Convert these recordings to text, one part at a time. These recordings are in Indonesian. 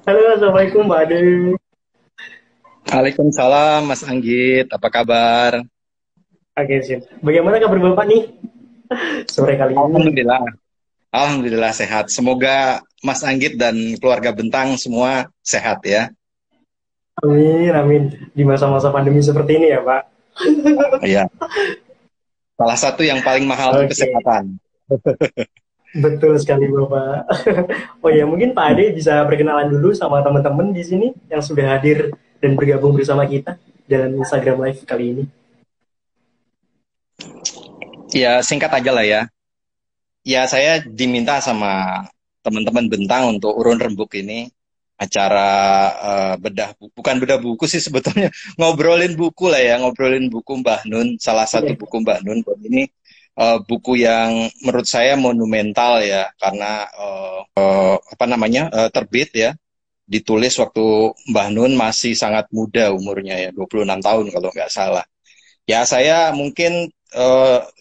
Halo, Assalamualaikum Mbak Ade. Waalaikumsalam Mas Anggit, apa kabar? Oke, sip. Bagaimana kabar Bapak nih sore kali ini? Alhamdulillah, Alhamdulillah sehat. Semoga Mas Anggit dan keluarga Bentang semua sehat ya. Amin, amin. Di masa-masa pandemi seperti ini ya, Pak. Ya, salah satu yang paling mahal itu Oke, kesehatan. betul sekali Bapak. Oh ya, mungkin Pak Ade bisa perkenalan dulu sama teman-teman di sini yang sudah hadir dan bergabung bersama kita dalam Instagram Live kali ini. Ya, singkat aja lah ya. Ya, saya diminta sama teman-teman Bentang untuk urun rembuk ini acara bukan bedah buku sih sebetulnya, ngobrolin buku lah ya, ngobrolin buku Mbah Nun, salah satu Iya, buku Mbah Nun. Ini buku yang menurut saya monumental ya, karena apa namanya, terbit ya, ditulis waktu Mbah Nun masih sangat muda umurnya ya, 26 tahun kalau nggak salah. Ya, saya mungkin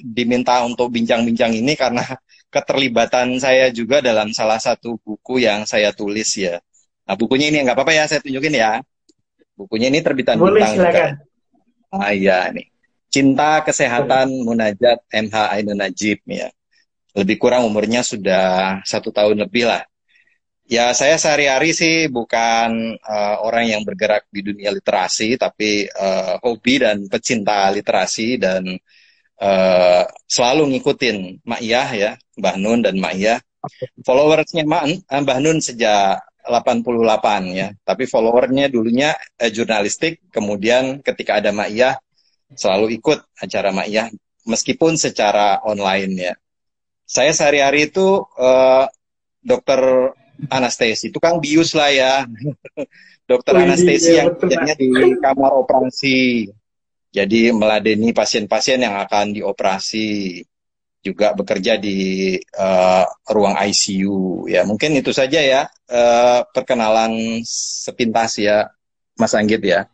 diminta untuk bincang-bincang ini karena keterlibatan saya juga dalam salah satu buku yang saya tulis ya. Nah, bukunya ini nggak apa-apa ya, saya tunjukin ya. Bukunya ini terbitan boleh Bintang juga. silakan. Ah iya nih. Cinta Kesehatan Munajat MH Ainun Najib ya. Lebih kurang umurnya sudah 1 tahun lebih lah. Ya, saya sehari-hari sih bukan orang yang bergerak di dunia literasi, tapi hobi dan pecinta literasi dan selalu ngikutin Mak Iyah ya, Mbah Nun dan Mak Iyah. Followersnya Mbah Nun sejak 88 ya, tapi followernya dulunya jurnalistik, kemudian ketika ada Mak Iyah selalu ikut acara Mak Iyah meskipun secara online ya. Saya sehari-hari itu dokter anestesi, tukang bius lah ya, dokter Wih, anestesi iya yang betul Pak. kerjanya di kamar operasi. Jadi meladeni pasien-pasien yang akan dioperasi, juga bekerja di ruang ICU. Ya, mungkin itu saja ya perkenalan sepintas ya, Mas Anggit ya. Ya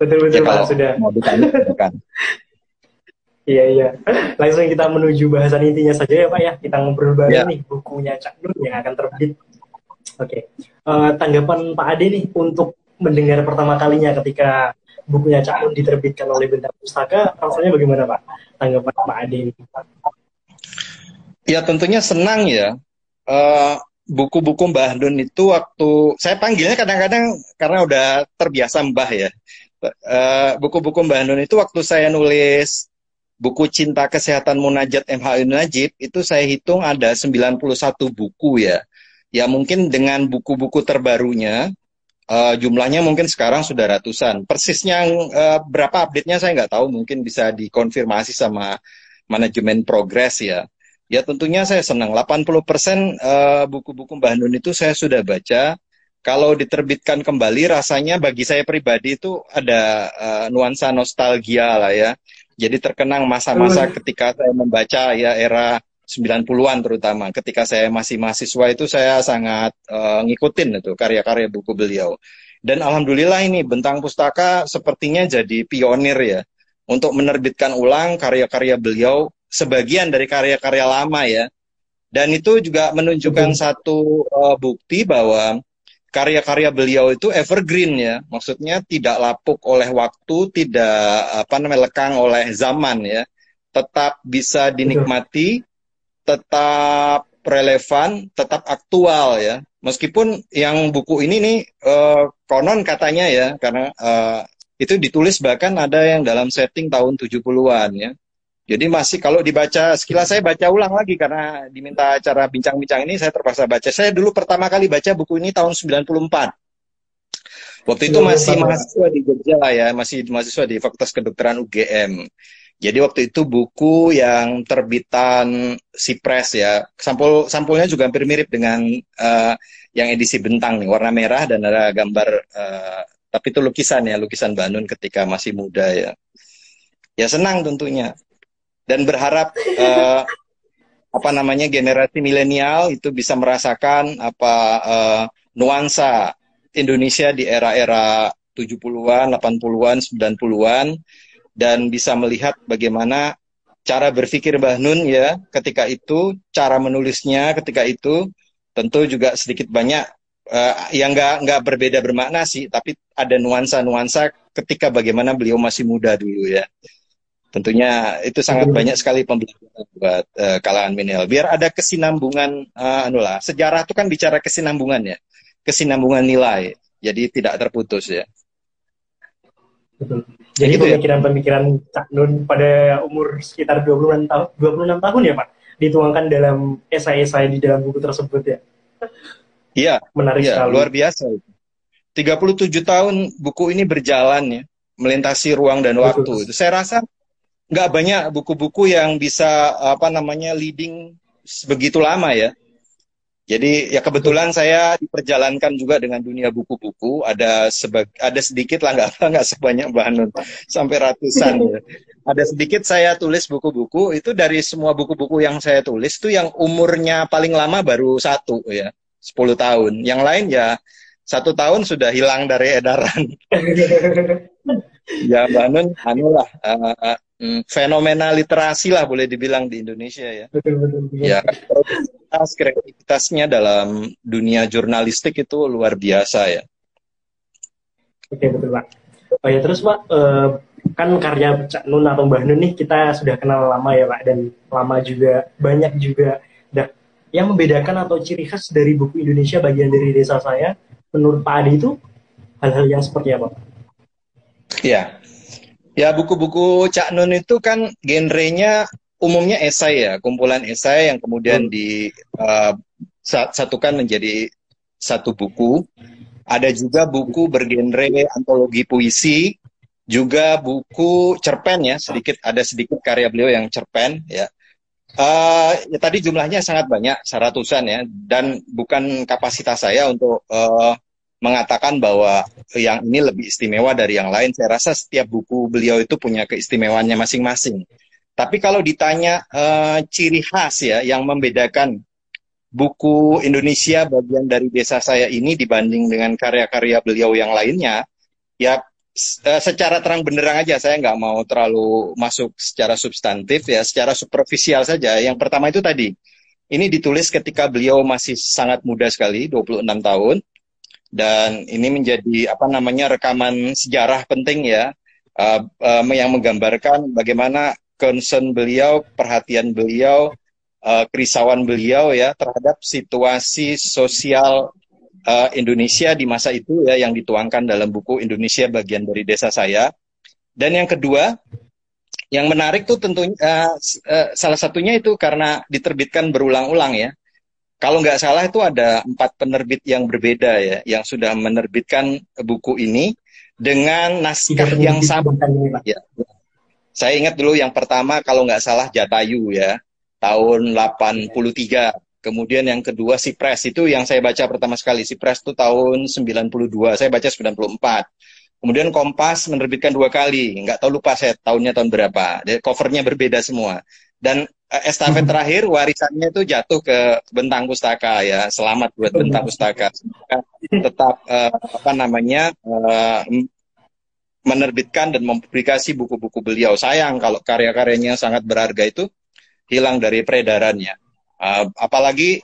Betul-betul Pak, kalau sudah. mau ditanya, silakan. Iya, iya. Langsung kita menuju bahasan intinya saja ya Pak ya. Kita ngobrol bareng Ya, nih bukunya Cak Nun yang akan terbit. Oke. Tanggapan Pak Ade nih untuk mendengar pertama kalinya ketika bukunya Cak Nun diterbitkan oleh Bentang Pustaka, rasanya bagaimana Pak? Tanggapan Pak Ade ini. ya tentunya senang ya. Eh, buku-buku Mbah Nun itu waktu saya panggilnya kadang-kadang karena udah terbiasa Mbah ya. Buku-buku Mbah Nun itu waktu saya nulis buku Cinta Kesehatan Munajat MH Najib itu saya hitung ada 91 buku ya. Ya mungkin dengan buku-buku terbarunya jumlahnya mungkin sekarang sudah ratusan. Persisnya berapa update-nya saya nggak tahu, mungkin bisa dikonfirmasi sama manajemen progres ya. Ya tentunya saya senang. 80% buku-buku Mbah Nun itu saya sudah baca. Kalau diterbitkan kembali, rasanya bagi saya pribadi itu ada nuansa nostalgia lah ya. Jadi terkenang masa-masa Oh, ketika saya membaca ya era 90-an terutama. Ketika saya masih mahasiswa itu saya sangat ngikutin itu karya-karya buku beliau. Dan alhamdulillah ini Bentang Pustaka sepertinya jadi pionir ya untuk menerbitkan ulang karya-karya beliau, sebagian dari karya-karya lama ya. Dan itu juga menunjukkan betul. satu bukti bahwa karya-karya beliau itu evergreen ya, maksudnya tidak lapuk oleh waktu, tidak apa namanya lekang oleh zaman ya, tetap bisa Betul. dinikmati, tetap relevan, tetap aktual ya. Meskipun yang buku ini nih konon katanya ya, karena itu ditulis bahkan ada yang dalam setting tahun 70-an ya. Jadi masih kalau dibaca, sekilas saya baca ulang lagi karena diminta acara bincang-bincang ini saya terpaksa baca. Saya dulu pertama kali baca buku ini tahun 94. Waktu itu masih 94 ya Pak. mahasiswa di Jogja lah ya, masih mahasiswa di Fakultas Kedokteran UGM. Jadi waktu itu buku yang terbitan Sipres ya, sampulnya juga hampir mirip dengan yang edisi Bentang nih, warna merah dan ada gambar, tapi itu lukisan ya, lukisan Banun ketika masih muda ya. Ya senang tentunya dan berharap apa namanya generasi milenial itu bisa merasakan apa nuansa Indonesia di era-era 70-an, 80-an, 90-an dan bisa melihat bagaimana cara berpikir Mbah Nun ya ketika itu, cara menulisnya ketika itu tentu juga sedikit banyak yang nggak berbeda bermakna sih, tapi ada nuansa-nuansa ketika bagaimana beliau masih muda dulu ya. Tentunya itu sangat banyak sekali pembelajaran buat kalangan milenial. Biar ada kesinambungan, sejarah itu kan bicara kesinambungan ya, kesinambungan nilai, jadi tidak terputus ya. Betul. Jadi Gitu ya. pemikiran-pemikiran Cak Nun pada umur sekitar 26 tahun ya Pak, dituangkan dalam esai-esai di dalam buku tersebut ya. Iya, Menarik iya, sekali. luar biasa. 37 tahun buku ini berjalan ya, melintasi ruang dan Betul. waktu. Itu saya rasa nggak banyak buku-buku yang bisa leading begitu lama ya. Jadi ya kebetulan saya diperjalankan juga dengan dunia buku-buku. Ada sedikit lah, nggak sebanyak Mbak Hanun, sampai ratusan ya. Ada sedikit saya tulis buku-buku, itu dari semua buku-buku yang saya tulis itu yang umurnya paling lama baru satu ya, 10 tahun. Yang lain ya 1 tahun sudah hilang dari edaran. Ya Mbak Hanun, fenomena literasi lah boleh dibilang di Indonesia ya. Betul. Ya, kreativitasnya dalam dunia jurnalistik itu luar biasa ya. Oke, betul Pak. Oh ya, terus Pak, kan karya Cak Nun atau Mbah Nun nih kita sudah kenal lama ya Pak, dan lama juga, banyak juga. Nah, yang membedakan atau ciri khas dari buku Indonesia bagian dari desa saya, menurut Pak Adi itu hal-hal yang seperti apa? Ya, ya buku-buku Cak Nun itu kan genrenya umumnya esai ya, kumpulan esai yang kemudian disatukan menjadi satu buku. Ada juga buku bergenre antologi puisi, juga buku cerpen ya, ada sedikit karya beliau yang cerpen ya. Ya tadi jumlahnya sangat banyak, seratusan ya, dan bukan kapasitas saya untuk mengatakan bahwa yang ini lebih istimewa dari yang lain. Saya rasa setiap buku beliau itu punya keistimewaannya masing-masing. Tapi kalau ditanya ciri khas ya yang membedakan buku Indonesia bagian dari desa saya ini dibanding dengan karya-karya beliau yang lainnya, ya secara terang benderang aja, saya nggak mau terlalu masuk secara substantif ya, secara superficial saja. Yang pertama itu tadi, ini ditulis ketika beliau masih sangat muda sekali, 26 tahun, dan ini menjadi rekaman sejarah penting ya, yang menggambarkan bagaimana concern beliau, perhatian beliau, kerisauan beliau ya terhadap situasi sosial Indonesia di masa itu ya, yang dituangkan dalam buku Indonesia bagian dari desa saya. Dan yang kedua, yang menarik tuh tentunya salah satunya itu karena diterbitkan berulang-ulang ya. Kalau nggak salah itu ada 4 penerbit yang berbeda ya, yang sudah menerbitkan buku ini dengan naskah yang sama. Ya. Saya ingat dulu yang pertama kalau nggak salah Jatayu ya, tahun 83. Kemudian yang kedua Sipres, itu yang saya baca pertama sekali. Sipres itu tahun 92, saya baca 94. Kemudian Kompas menerbitkan 2 kali, nggak tahu, lupa saya tahunnya tahun berapa. Covernya berbeda semua. Dan estafet terakhir warisannya itu jatuh ke Bentang Pustaka ya. Selamat buat Bentang Pustaka. Tetap menerbitkan dan mempublikasi buku-buku beliau. Sayang kalau karya-karyanya sangat berharga itu hilang dari peredarannya. Apalagi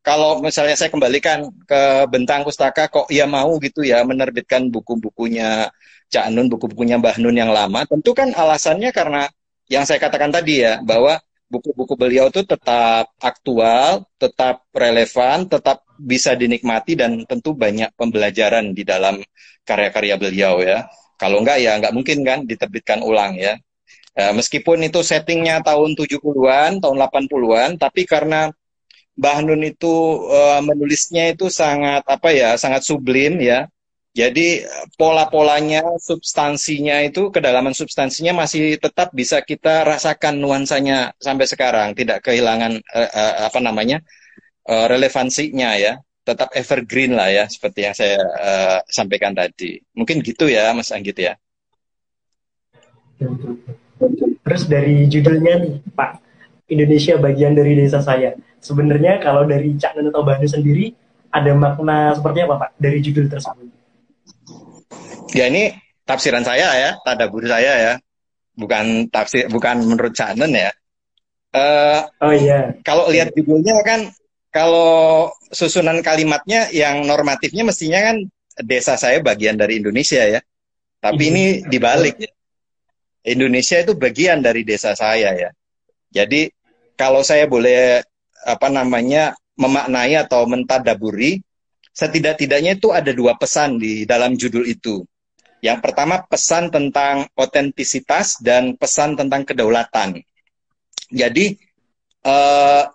kalau misalnya saya kembalikan ke Bentang Pustaka, kok ia mau gitu ya menerbitkan buku-bukunya Cak Nun, buku-bukunya Mbah Nun yang lama. Tentu kan alasannya karena yang saya katakan tadi ya, bahwa buku-buku beliau itu tetap aktual, tetap relevan, tetap bisa dinikmati, dan tentu banyak pembelajaran di dalam karya-karya beliau ya. Kalau enggak ya enggak mungkin kan diterbitkan ulang ya. Meskipun itu settingnya tahun 70-an, tahun 80-an, tapi karena Mbah Nun itu menulisnya itu sangat sangat sublim ya. Jadi pola-polanya, substansinya itu, kedalaman substansinya masih tetap bisa kita rasakan nuansanya sampai sekarang, tidak kehilangan relevansinya ya. Tetap evergreen lah ya, seperti yang saya sampaikan tadi. Mungkin gitu ya Mas Anggit ya. Terus dari judulnya nih Pak, Indonesia bagian dari desa saya. Sebenarnya kalau dari Cak Nun atau Mbah Nun sendiri, ada makna seperti apa Pak dari judul tersebut? Ya ini tafsiran saya ya, tadabur saya ya, bukan menurut Cak Nun ya. Oh iya. Kalau lihat judulnya kan kalau susunan kalimatnya yang normatifnya mestinya kan desa saya bagian dari Indonesia ya. Tapi ini dibalik ya. Indonesia itu bagian dari desa saya ya. Jadi kalau saya boleh memaknai atau mentadaburi, setidak-tidaknya itu ada dua pesan di dalam judul itu. Yang pertama pesan tentang otentisitas dan pesan tentang kedaulatan. Jadi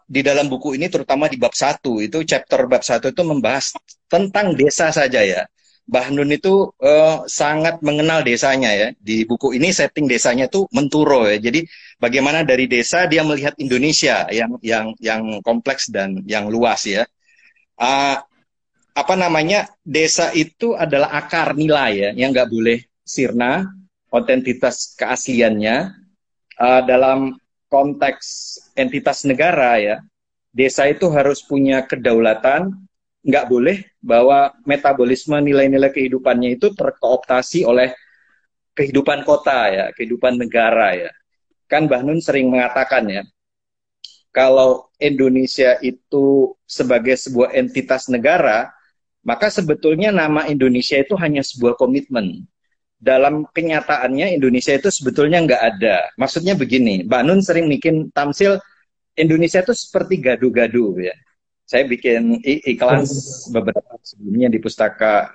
di dalam buku ini terutama di bab 1 itu chapter bab 1 itu membahas tentang desa saja ya. Mbah Nun itu sangat mengenal desanya ya. Di buku ini setting desanya itu Menturo ya. Jadi bagaimana dari desa dia melihat Indonesia yang kompleks dan yang luas ya. Desa itu adalah akar nilai ya, yang nggak boleh sirna, otentitas keasliannya dalam konteks entitas negara ya. Desa itu harus punya kedaulatan, nggak boleh bahwa metabolisme nilai-nilai kehidupannya itu terkooptasi oleh kehidupan kota ya, kehidupan negara ya. Kan Mbah Nun sering mengatakan ya, kalau Indonesia itu sebagai sebuah entitas negara, maka sebetulnya nama Indonesia itu hanya sebuah komitmen. Dalam kenyataannya Indonesia itu sebetulnya nggak ada. Maksudnya begini, Mbak Nun sering bikin tamsil Indonesia itu seperti gadu-gadu ya. Saya bikin iklan beberapa sebelumnya di pustaka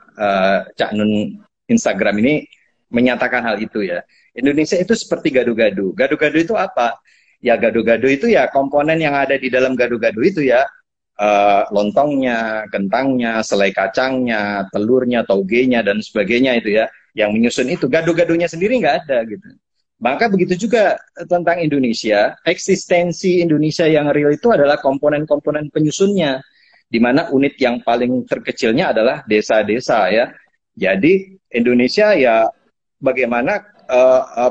Cak Nun Instagram ini menyatakan hal itu ya. Indonesia itu seperti gadu-gadu. Gadu-gadu itu apa? Ya gadu-gadu itu ya komponen yang ada di dalam gadu-gadu itu ya. Lontongnya, kentangnya, selai kacangnya, telurnya, togenya, dan sebagainya itu ya. Yang menyusun itu, gado-gadonya sendiri nggak ada gitu. Maka begitu juga tentang Indonesia, eksistensi Indonesia yang real itu adalah komponen-komponen penyusunnya, di mana unit yang paling terkecilnya adalah desa-desa ya. Jadi Indonesia ya bagaimana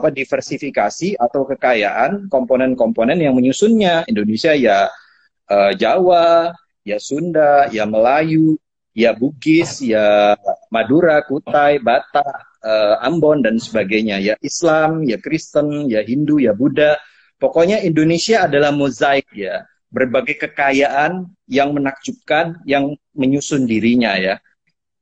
diversifikasi atau kekayaan komponen-komponen yang menyusunnya. Indonesia ya Jawa, ya Sunda, ya Melayu, ya Bugis, ya Madura, Kutai, Batak, Ambon, dan sebagainya. Ya Islam, ya Kristen, ya Hindu, ya Buddha. Pokoknya Indonesia adalah mozaik ya. Berbagai kekayaan yang menakjubkan, yang menyusun dirinya ya.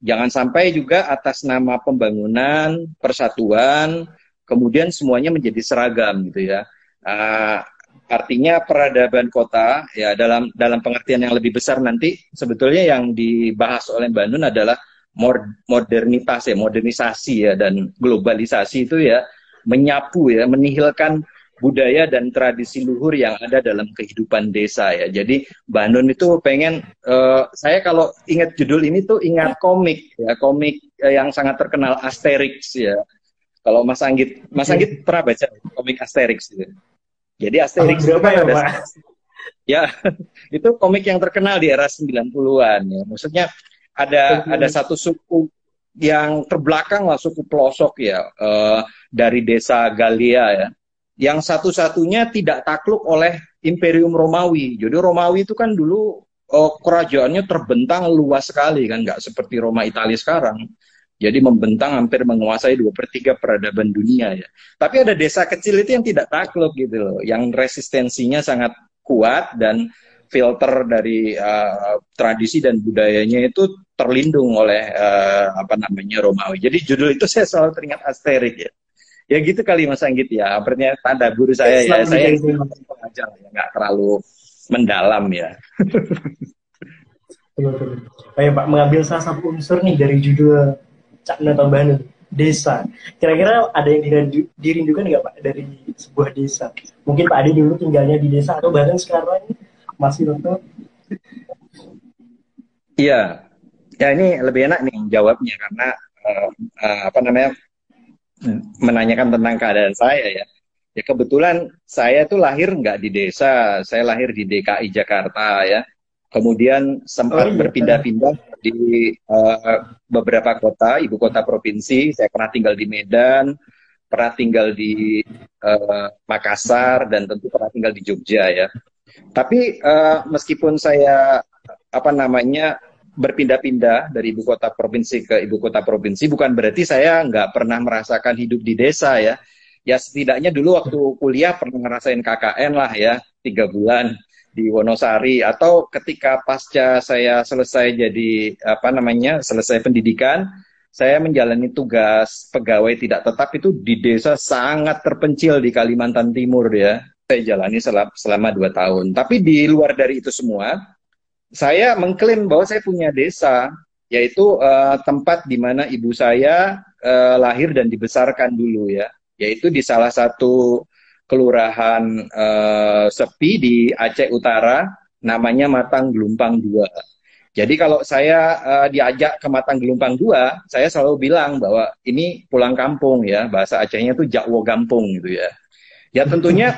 Jangan sampai juga atas nama pembangunan, persatuan, kemudian semuanya menjadi seragam gitu ya. Artinya peradaban kota ya dalam pengertian yang lebih besar nanti sebetulnya yang dibahas oleh Mbak Nun adalah modernitas ya, modernisasi ya, dan globalisasi itu ya menyapu ya, menihilkan budaya dan tradisi luhur yang ada dalam kehidupan desa ya. Jadi Mbak Nun itu pengen saya kalau ingat judul ini tuh ingat komik ya, komik yang sangat terkenal Asterix ya. Kalau Mas Anggit pernah baca komik Asterix gitu. Jadi Asterix itu kan ada ya, itu komik yang terkenal di era 90-an ya. Maksudnya ada satu suku yang terbelakang lah, suku pelosok ya, dari desa Galia ya, yang satu-satunya tidak takluk oleh Imperium Romawi. Jadi Romawi itu kan dulu kerajaannya terbentang luas sekali kan, nggak seperti Roma Italia sekarang. Jadi membentang hampir menguasai 2/3 peradaban dunia ya. Tapi ada desa kecil itu yang tidak takluk gitu loh, yang resistensinya sangat kuat dan filter dari tradisi dan budayanya itu terlindung oleh Romawi. Jadi judul itu saya selalu teringat Asterix ya. Ya gitu kali Mas Anggit ya. Artinya tanda guru saya ya. Saya pengajar ya, nggak terlalu mendalam ya. Betul. Kayak Pak mengambil salah satu unsur nih dari judul Cak Nun atau Mbah Nun, desa. Kira-kira ada yang dirindukan nggak Pak dari sebuah desa? Mungkin Pak Ade dulu tinggalnya di desa atau bahkan sekarang masih tetap. Iya, ya ini lebih enak nih jawabnya karena menanyakan tentang keadaan saya ya. Ya kebetulan saya tuh lahir nggak di desa, saya lahir di DKI Jakarta ya. Kemudian sempat berpindah-pindah di beberapa kota, ibu kota provinsi. Saya pernah tinggal di Medan, pernah tinggal di Makassar, dan tentu pernah tinggal di Jogja ya. Tapi meskipun saya berpindah-pindah dari ibu kota provinsi ke ibu kota provinsi, bukan berarti saya nggak pernah merasakan hidup di desa ya. Ya setidaknya dulu waktu kuliah pernah ngerasain KKN lah ya, 3 bulan. di Wonosari, atau ketika pasca saya selesai jadi selesai pendidikan, saya menjalani tugas pegawai tidak tetap itu di desa sangat terpencil di Kalimantan Timur ya. Saya jalani selama 2 tahun. Tapi di luar dari itu semua, saya mengklaim bahwa saya punya desa, yaitu tempat di mana ibu saya lahir dan dibesarkan dulu ya, yaitu di salah satu kelurahan sepi di Aceh Utara, namanya Matang Gelumpang 2. Jadi kalau saya diajak ke Matang Gelumpang 2, saya selalu bilang bahwa ini pulang kampung ya, bahasa Acehnya tuh Jakwo Gampung gitu ya. Ya tentunya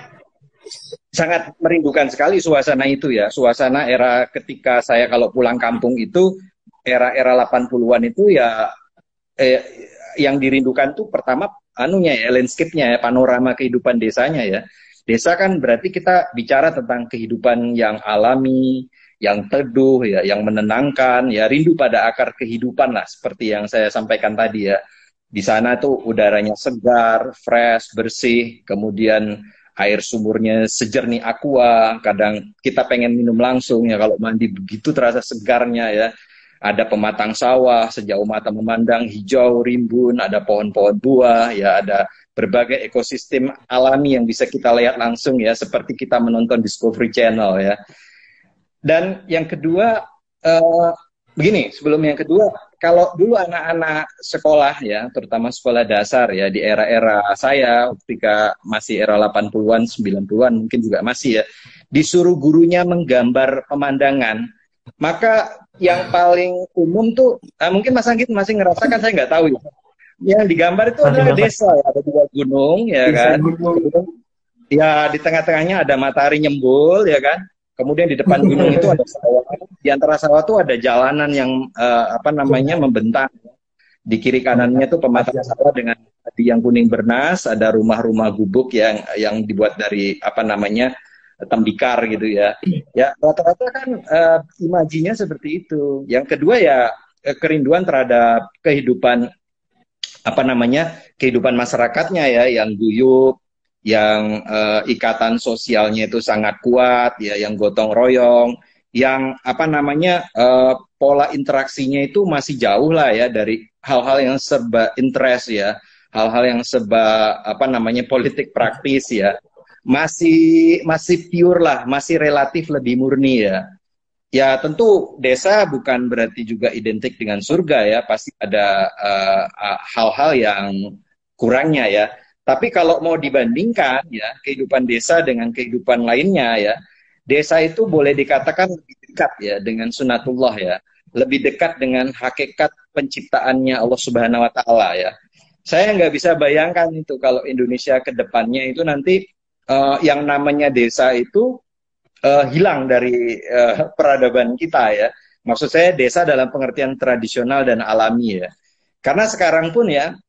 sangat merindukan sekali suasana itu ya, suasana era ketika saya kalau pulang kampung itu, era-era 80-an itu ya, yang dirindukan tuh pertama landscape-nya ya, panorama kehidupan desanya ya. Desa kan berarti kita bicara tentang kehidupan yang alami, yang teduh ya, yang menenangkan ya, rindu pada akar kehidupan lah, seperti yang saya sampaikan tadi ya. Di sana tuh udaranya segar, fresh, bersih, kemudian air sumurnya sejernih aqua, kadang kita pengen minum langsung ya, kalau mandi begitu terasa segarnya ya. Ada pematang sawah, sejauh mata memandang hijau, rimbun, ada pohon-pohon buah, ya ada berbagai ekosistem alami yang bisa kita lihat langsung ya, seperti kita menonton Discovery Channel ya. Dan yang kedua, begini, sebelum yang kedua, kalau dulu anak-anak sekolah ya, terutama sekolah dasar ya, di era-era saya, ketika masih era 80-an, 90-an mungkin juga masih ya, disuruh gurunya menggambar pemandangan, maka yang paling umum tuh, mungkin Mas Anggit masih ngerasakan, saya nggak tahu ya. Yang digambar itu adalah desa, ya. Ada 2 gunung, ya kan. Ya di tengah-tengahnya ada matahari nyembul, ya kan. Kemudian di depan gunung itu ada sawah. Di antara sawah itu ada jalanan yang membentang. Di kiri kanannya tuh pematang sawah dengan yang kuning bernas, ada rumah-rumah gubuk yang dibuat dari tembikar gitu ya. Ya rata-rata kan imajinya seperti itu. Yang kedua ya kerinduan terhadap kehidupan kehidupan masyarakatnya ya, yang guyup, yang ikatan sosialnya itu sangat kuat ya, yang gotong royong, yang pola interaksinya itu masih jauh lah ya dari hal-hal yang serba interest ya, hal-hal yang serba politik praktis ya. Masih pure lah, masih relatif lebih murni ya. Ya tentu desa bukan berarti juga identik dengan surga ya, pasti ada hal-hal yang kurangnya ya. Tapi kalau mau dibandingkan ya, kehidupan desa dengan kehidupan lainnya ya, desa itu boleh dikatakan lebih dekat ya dengan sunatullah ya, lebih dekat dengan hakikat penciptaannya Allah Subhanahu Wa Taala ya. Saya nggak bisa bayangkan itu kalau Indonesia ke depannya itu nanti yang namanya desa itu hilang dari peradaban kita ya. Maksud saya desa dalam pengertian tradisional dan alami ya. Karena sekarang pun ya,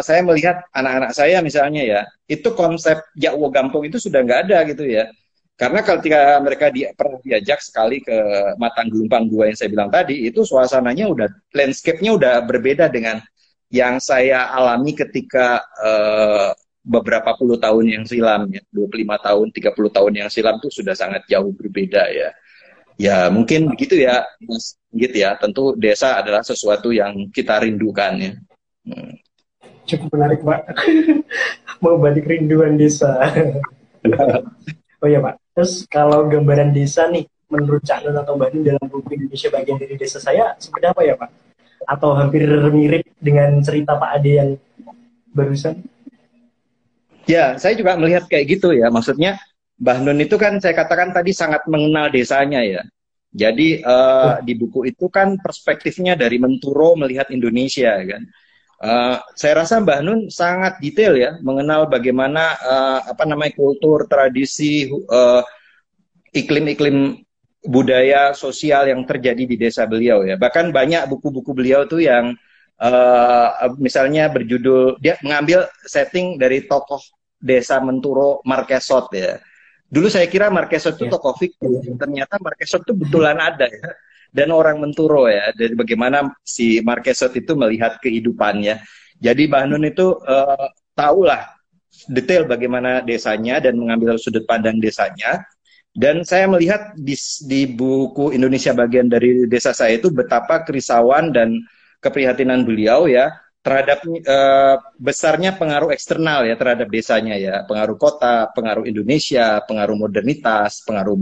saya melihat anak-anak saya misalnya ya, itu konsep Jakwo Gampung itu sudah nggak ada gitu ya. Karena ketika mereka pernah diajak sekali ke Matang Gelumpang 2 yang saya bilang tadi, itu suasananya udah, landscape-nya udah berbeda dengan yang saya alami ketika beberapa puluh tahun yang silam ya, 25 tahun, 30 tahun yang silam tuh sudah sangat jauh berbeda ya. Ya mungkin begitu ya, Mas gitu ya. Tentu desa adalah sesuatu yang kita rindukan ya. Cukup menarik Pak. Mau balik rinduan desa. Oh ya Pak. Terus kalau gambaran desa nih, menurut Cak Nun atau Mbak Nun dalam buku Indonesia Bagian dari Desa saya, seperti apa ya Pak? Atau hampir mirip dengan cerita Pak Ade yang barusan? Ya, saya juga melihat kayak gitu ya. Maksudnya Mbah Nun itu kan saya katakan tadi sangat mengenal desanya ya. Jadi di buku itu kan perspektifnya dari Menturo melihat Indonesia kan. Saya rasa Mbah Nun sangat detail ya mengenal bagaimana kultur, tradisi, iklim-iklim budaya sosial yang terjadi di desa beliau ya. Bahkan banyak buku-buku beliau tuh yang misalnya berjudul, dia mengambil setting dari tokoh desa Menturo Marquesot ya. Dulu saya kira Marquesot itu tokoh fiktif, ternyata Marquesot itu betulan ada ya. Dan orang Menturo ya, dari bagaimana si Marquesot itu melihat kehidupannya. Jadi Mbah Nun itu tahulah detail bagaimana desanya dan mengambil sudut pandang desanya. Dan saya melihat di buku Indonesia Bagian dari Desa Saya itu betapa kerisauan dan keprihatinan beliau ya terhadap besarnya pengaruh eksternal ya terhadap desanya ya, pengaruh kota, pengaruh Indonesia, pengaruh modernitas, pengaruh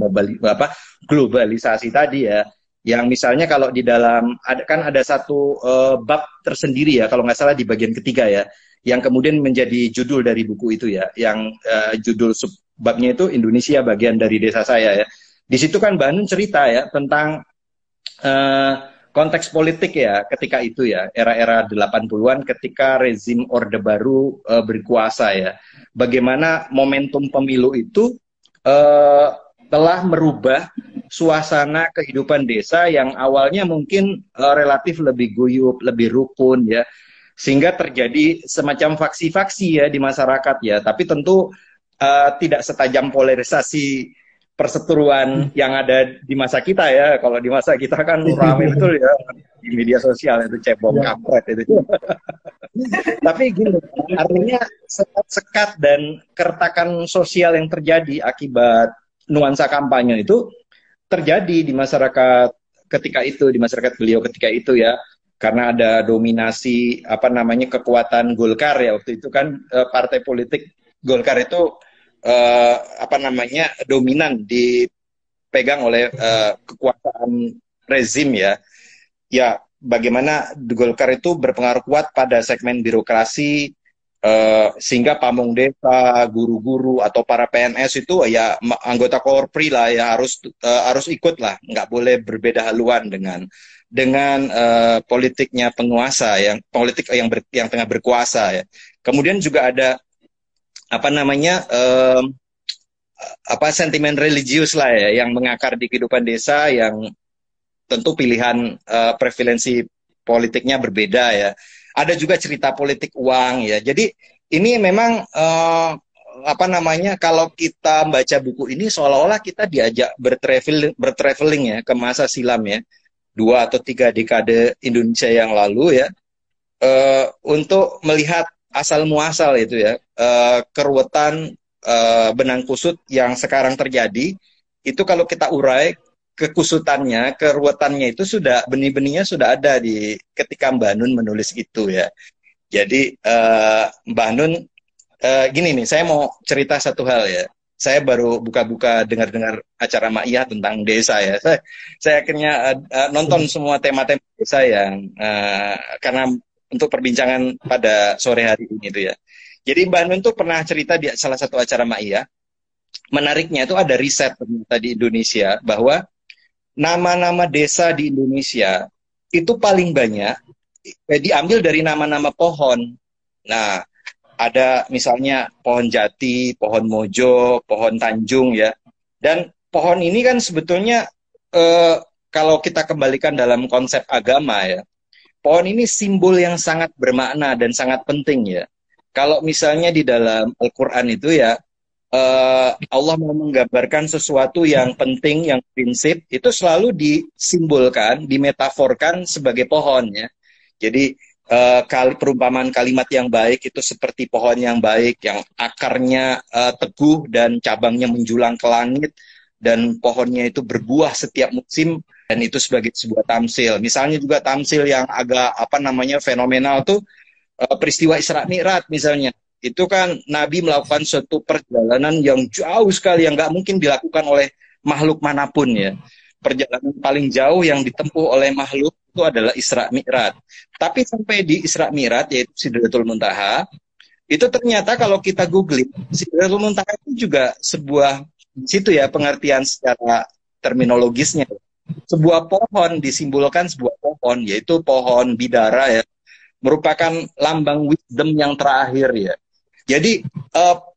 globalisasi tadi ya. Yang misalnya kalau di dalam ada satu bab tersendiri ya, kalau nggak salah di bagian ketiga ya, yang kemudian menjadi judul dari buku itu ya, yang judul subbabnya itu Indonesia Bagian dari Desa Saya ya. Di situ kan Mbak Nun cerita ya tentang konteks politik ya ketika itu ya, era-era 80-an ketika rezim Orde Baru berkuasa ya. Bagaimana momentum pemilu itu telah merubah suasana kehidupan desa yang awalnya mungkin relatif lebih guyup, lebih rukun ya. Sehingga terjadi semacam faksi-faksi ya di masyarakat ya. Tapi tentu tidak setajam polarisasi perseteruan yang ada di masa kita ya. Kalau di masa kita kan ramai betul ya di media sosial itu cebong kampret itu. Tapi gini, artinya sekat dan keretakan sosial yang terjadi akibat nuansa kampanye itu terjadi di masyarakat ketika itu, di masyarakat beliau ketika itu ya. Karena ada dominasi kekuatan Golkar ya waktu itu kan partai politik Golkar itu dominan dipegang oleh kekuasaan rezim ya. Ya, bagaimana Golkar itu berpengaruh kuat pada segmen birokrasi sehingga pamong desa, guru-guru atau para PNS itu ya anggota Korpri lah ya harus ikut lah, nggak boleh berbeda haluan dengan politiknya penguasa politik yang tengah berkuasa ya. Kemudian juga ada sentimen religius lah ya yang mengakar di kehidupan desa yang tentu pilihan preferensi politiknya berbeda ya. Ada juga cerita politik uang ya. Jadi ini memang kalau kita baca buku ini seolah-olah kita diajak bertraveling ya ke masa silam ya. 2 atau 3 dekade Indonesia yang lalu ya. Untuk melihat asal muasal itu ya, keruwetan benang kusut yang sekarang terjadi, itu kalau kita urai kekusutannya, keruwetannya itu sudah benih-benihnya sudah ada ketika Mbak Nun menulis itu ya. Jadi Mbak Nun gini nih, saya mau cerita satu hal ya. Saya baru buka-buka dengar-dengar acara Maiyah tentang desa ya. Saya akhirnya nonton semua tema-tema desa yang karena untuk perbincangan pada sore hari ini itu ya. Jadi Mbak Nun tuh pernah cerita di salah satu acara Maiyah. Menariknya itu ada riset ternyata di Indonesia bahwa nama-nama desa di Indonesia itu paling banyak diambil dari nama-nama pohon. Nah, ada misalnya pohon jati, pohon mojo, pohon tanjung ya. Dan pohon ini kan sebetulnya kalau kita kembalikan dalam konsep agama ya, pohon ini simbol yang sangat bermakna dan sangat penting ya. Kalau misalnya di dalam Al-Quran itu ya, Allah mau menggambarkan sesuatu yang penting, yang prinsip, itu selalu disimbolkan, dimetaforkan sebagai pohon ya. Jadi perumpamaan kalimat yang baik itu seperti pohon yang baik, yang akarnya teguh dan cabangnya menjulang ke langit, dan pohonnya itu berbuah setiap musim, dan itu sebagai sebuah tamsil. Misalnya juga tamsil yang agak fenomenal tuh peristiwa Isra Mi'raj misalnya. Itu kan Nabi melakukan suatu perjalanan yang jauh sekali, yang nggak mungkin dilakukan oleh makhluk manapun ya. Perjalanan paling jauh yang ditempuh oleh makhluk itu adalah Isra Mi'raj. Tapi sampai di Isra Mi'raj, yaitu Sidratul Muntaha, itu ternyata kalau kita googling, Sidratul Muntaha itu juga sebuah, situ ya pengertian secara terminologisnya. Sebuah pohon disimbolkan sebuah pohon, yaitu pohon bidara ya, merupakan lambang wisdom yang terakhir ya. Jadi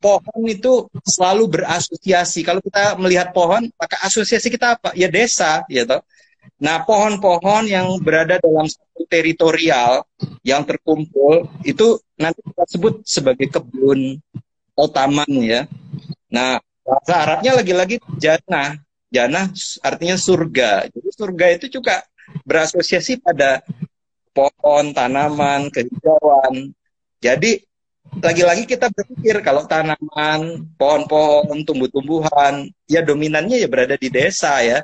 pohon itu selalu berasosiasi. Kalau kita melihat pohon, maka asosiasi kita apa? Ya desa, ya toh. Nah, pohon-pohon yang berada dalam satu teritorial yang terkumpul itu nanti kita sebut sebagai kebun atau taman ya. Nah, bahasa Arabnya lagi-lagi jannah. Jannah artinya surga. Jadi surga itu juga berasosiasi pada pohon, tanaman, kehijauan. Jadi lagi-lagi kita berpikir kalau tanaman, pohon-pohon, tumbuh-tumbuhan, ya dominannya ya berada di desa ya.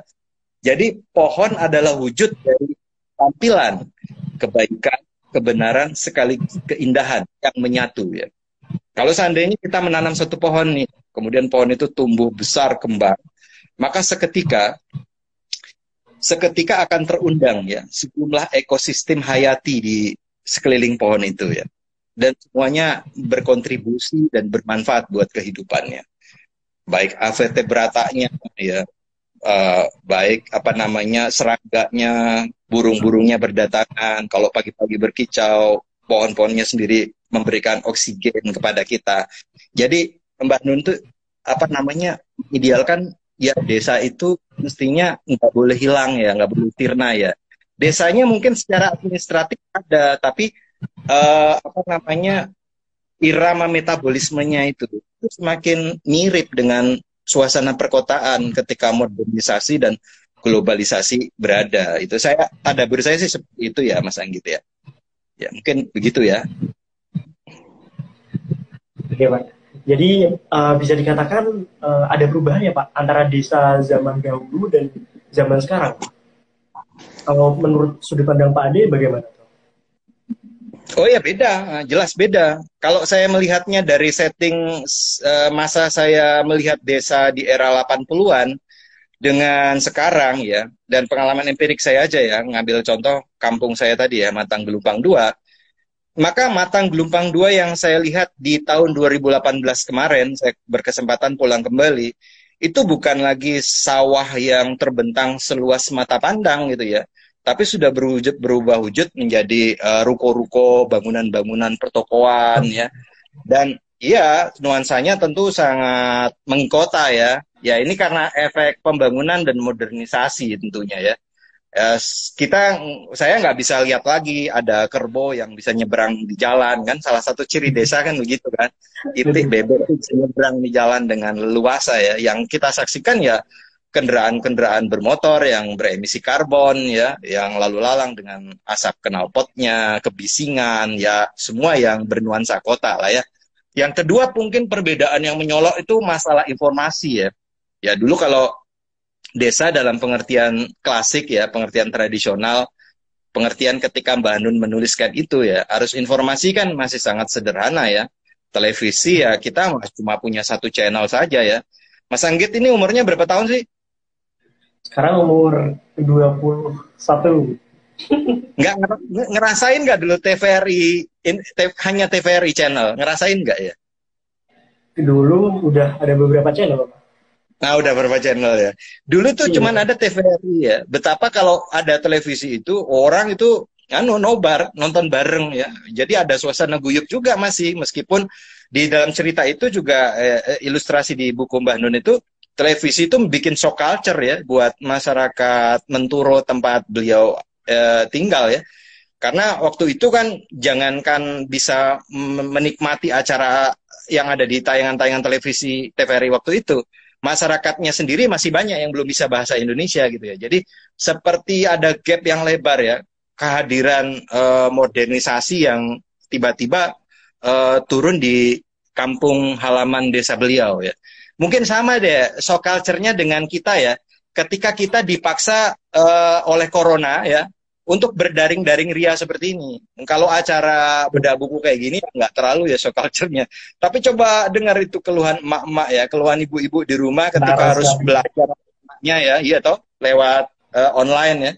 Jadi pohon adalah wujud dari tampilan kebaikan, kebenaran, sekaligus keindahan yang menyatu ya. Kalau seandainya kita menanam satu pohon nih, kemudian pohon itu tumbuh besar kembang, maka seketika akan terundang ya sejumlah ekosistem hayati di sekeliling pohon itu ya. Dan semuanya berkontribusi dan bermanfaat buat kehidupannya. Baik vertebratanya ya, baik apa namanya serangganya, burung-burungnya berdatangan, kalau pagi-pagi berkicau, pohon-pohonnya sendiri memberikan oksigen kepada kita. Jadi Mbak Nun tuh apa namanya idealkan ya desa itu mestinya nggak boleh hilang ya, nggak boleh sirna ya. Desanya mungkin secara administratif ada, tapi apa namanya irama metabolismenya itu semakin mirip dengan suasana perkotaan ketika modernisasi dan globalisasi berada. Itu saya tadabbur saya sih seperti itu ya Mas Anggit ya. Ya mungkin begitu ya. Oke Pak. Jadi bisa dikatakan ada perubahan ya Pak antara desa zaman dahulu dan zaman sekarang. Kalau menurut sudut pandang Pak Ade bagaimana? Oh ya beda, jelas beda. Kalau saya melihatnya dari setting masa saya melihat desa di era 80-an dengan sekarang ya, dan pengalaman empirik saya aja ya, ngambil contoh kampung saya tadi ya, Matang Gelumpang 2. Maka Matang Gelumpang 2 yang saya lihat di tahun 2018 kemarin, saya berkesempatan pulang kembali, itu bukan lagi sawah yang terbentang seluas mata pandang gitu ya, tapi sudah berubah wujud menjadi ruko-ruko, bangunan-bangunan pertokoan ya. Dan iya, nuansanya tentu sangat mengkota ya. Ya ini karena efek pembangunan dan modernisasi tentunya ya. Saya nggak bisa lihat lagi ada kerbau yang bisa nyebrang di jalan kan. Salah satu ciri desa kan begitu kan. Itik bebek bisa nyebrang di jalan dengan leluasa ya. Yang kita saksikan ya kendaraan-kendaraan bermotor yang beremisi karbon ya, yang lalu lalang dengan asap knalpotnya, kebisingan ya, semua yang bernuansa kota lah ya. Yang kedua mungkin perbedaan yang menyolok itu masalah informasi ya. Ya dulu kalau desa dalam pengertian klasik ya, pengertian tradisional, pengertian ketika Mbak Nun menuliskan itu ya, harus informasi kan masih sangat sederhana ya. Televisi ya kita cuma punya satu channel saja ya. Mas Anggit ini umurnya berapa tahun sih? Sekarang umur 21. Nggak ngerasain nggak dulu TVRI hanya TVRI channel ngerasain nggak ya? Dulu udah ada beberapa channel Pak. Nah udah berapa channel ya? Dulu tuh cuman ada TVRI ya. Betapa kalau ada televisi itu orang itu nobar nonton bareng ya. Jadi ada suasana guyup juga masih meskipun di dalam cerita itu juga ilustrasi di buku Mbah Nun itu televisi itu bikin shock culture ya buat masyarakat Menturo tempat beliau tinggal ya. Karena waktu itu kan jangankan bisa menikmati acara yang ada di tayangan-tayangan televisi TVRI waktu itu, masyarakatnya sendiri masih banyak yang belum bisa bahasa Indonesia gitu ya. Jadi seperti ada gap yang lebar ya, kehadiran modernisasi yang tiba-tiba turun di kampung halaman desa beliau ya. Mungkin sama deh shock culture-nya dengan kita ya. Ketika kita dipaksa oleh corona ya untuk berdaring-daring ria seperti ini. Kalau acara bedah buku kayak gini nggak terlalu ya shock culture-nya. Tapi coba dengar itu keluhan emak-emak ya, keluhan ibu-ibu di rumah ketika harus belajar ya, iya toh lewat online ya.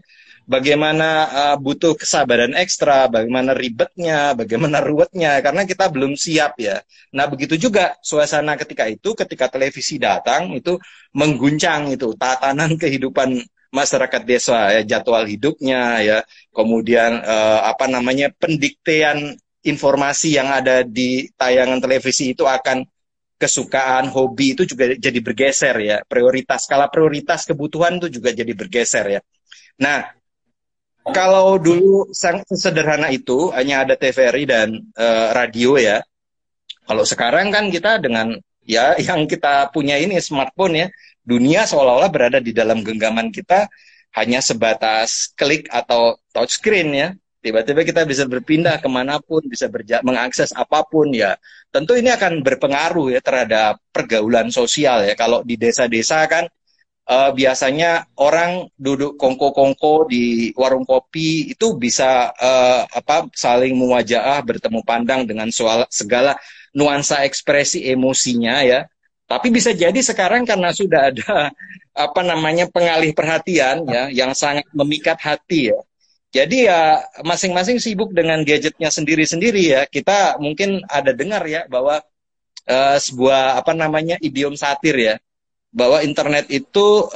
Bagaimana butuh kesabaran ekstra, bagaimana ribetnya, bagaimana ruwetnya, karena kita belum siap ya. Nah begitu juga suasana ketika itu, ketika televisi datang itu mengguncang itu tatanan kehidupan masyarakat desa ya, jadwal hidupnya ya, kemudian apa namanya pendiktean informasi yang ada di tayangan televisi itu akan kesukaan, hobi itu juga jadi bergeser ya, prioritas, skala prioritas kebutuhan itu juga jadi bergeser ya. Nah kalau dulu sederhana itu hanya ada TVRI dan radio ya. Kalau sekarang kan kita dengan ya yang kita punya ini smartphone ya, dunia seolah-olah berada di dalam genggaman kita hanya sebatas klik atau touchscreen ya. tiba-tiba kita bisa berpindah kemanapun, bisa mengakses apapun ya. Tentu ini akan berpengaruh ya terhadap pergaulan sosial ya. Kalau di desa-desa kan biasanya orang duduk kongko-kongko di warung kopi itu bisa saling muwajaah, bertemu pandang dengan segala nuansa ekspresi emosinya ya. Tapi bisa jadi sekarang karena sudah ada pengalih perhatian ya yang sangat memikat hati ya. Jadi ya masing-masing sibuk dengan gadgetnya sendiri-sendiri ya. Kita mungkin ada dengar ya bahwa sebuah idiom satir ya, bahwa internet itu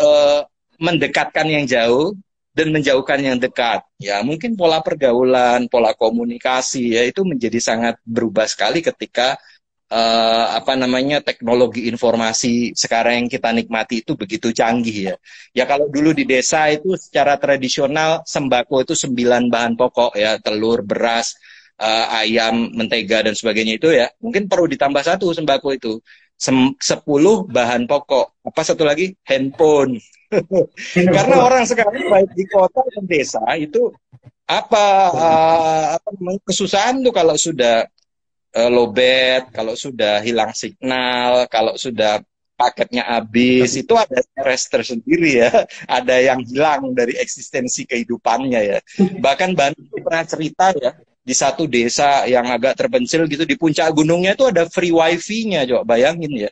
mendekatkan yang jauh dan menjauhkan yang dekat. Ya mungkin pola pergaulan, pola komunikasi ya itu menjadi sangat berubah sekali ketika teknologi informasi sekarang yang kita nikmati itu begitu canggih ya. Ya kalau dulu di desa itu secara tradisional sembako itu 9 bahan pokok ya, telur, beras, ayam, mentega dan sebagainya itu ya. Mungkin perlu ditambah satu sembako itu. 10 bahan pokok. Apa satu lagi? Handphone. Karena orang sekarang baik di kota dan desa itu kesusahan tuh kalau sudah lowbat, kalau sudah hilang signal, kalau sudah paketnya habis, itu ada stres tersendiri ya, ada yang hilang dari eksistensi kehidupannya ya. Bahkan Bantu pernah cerita ya, di satu desa yang agak terpencil gitu, di puncak gunungnya itu ada free wifi-nya, coba bayangin ya.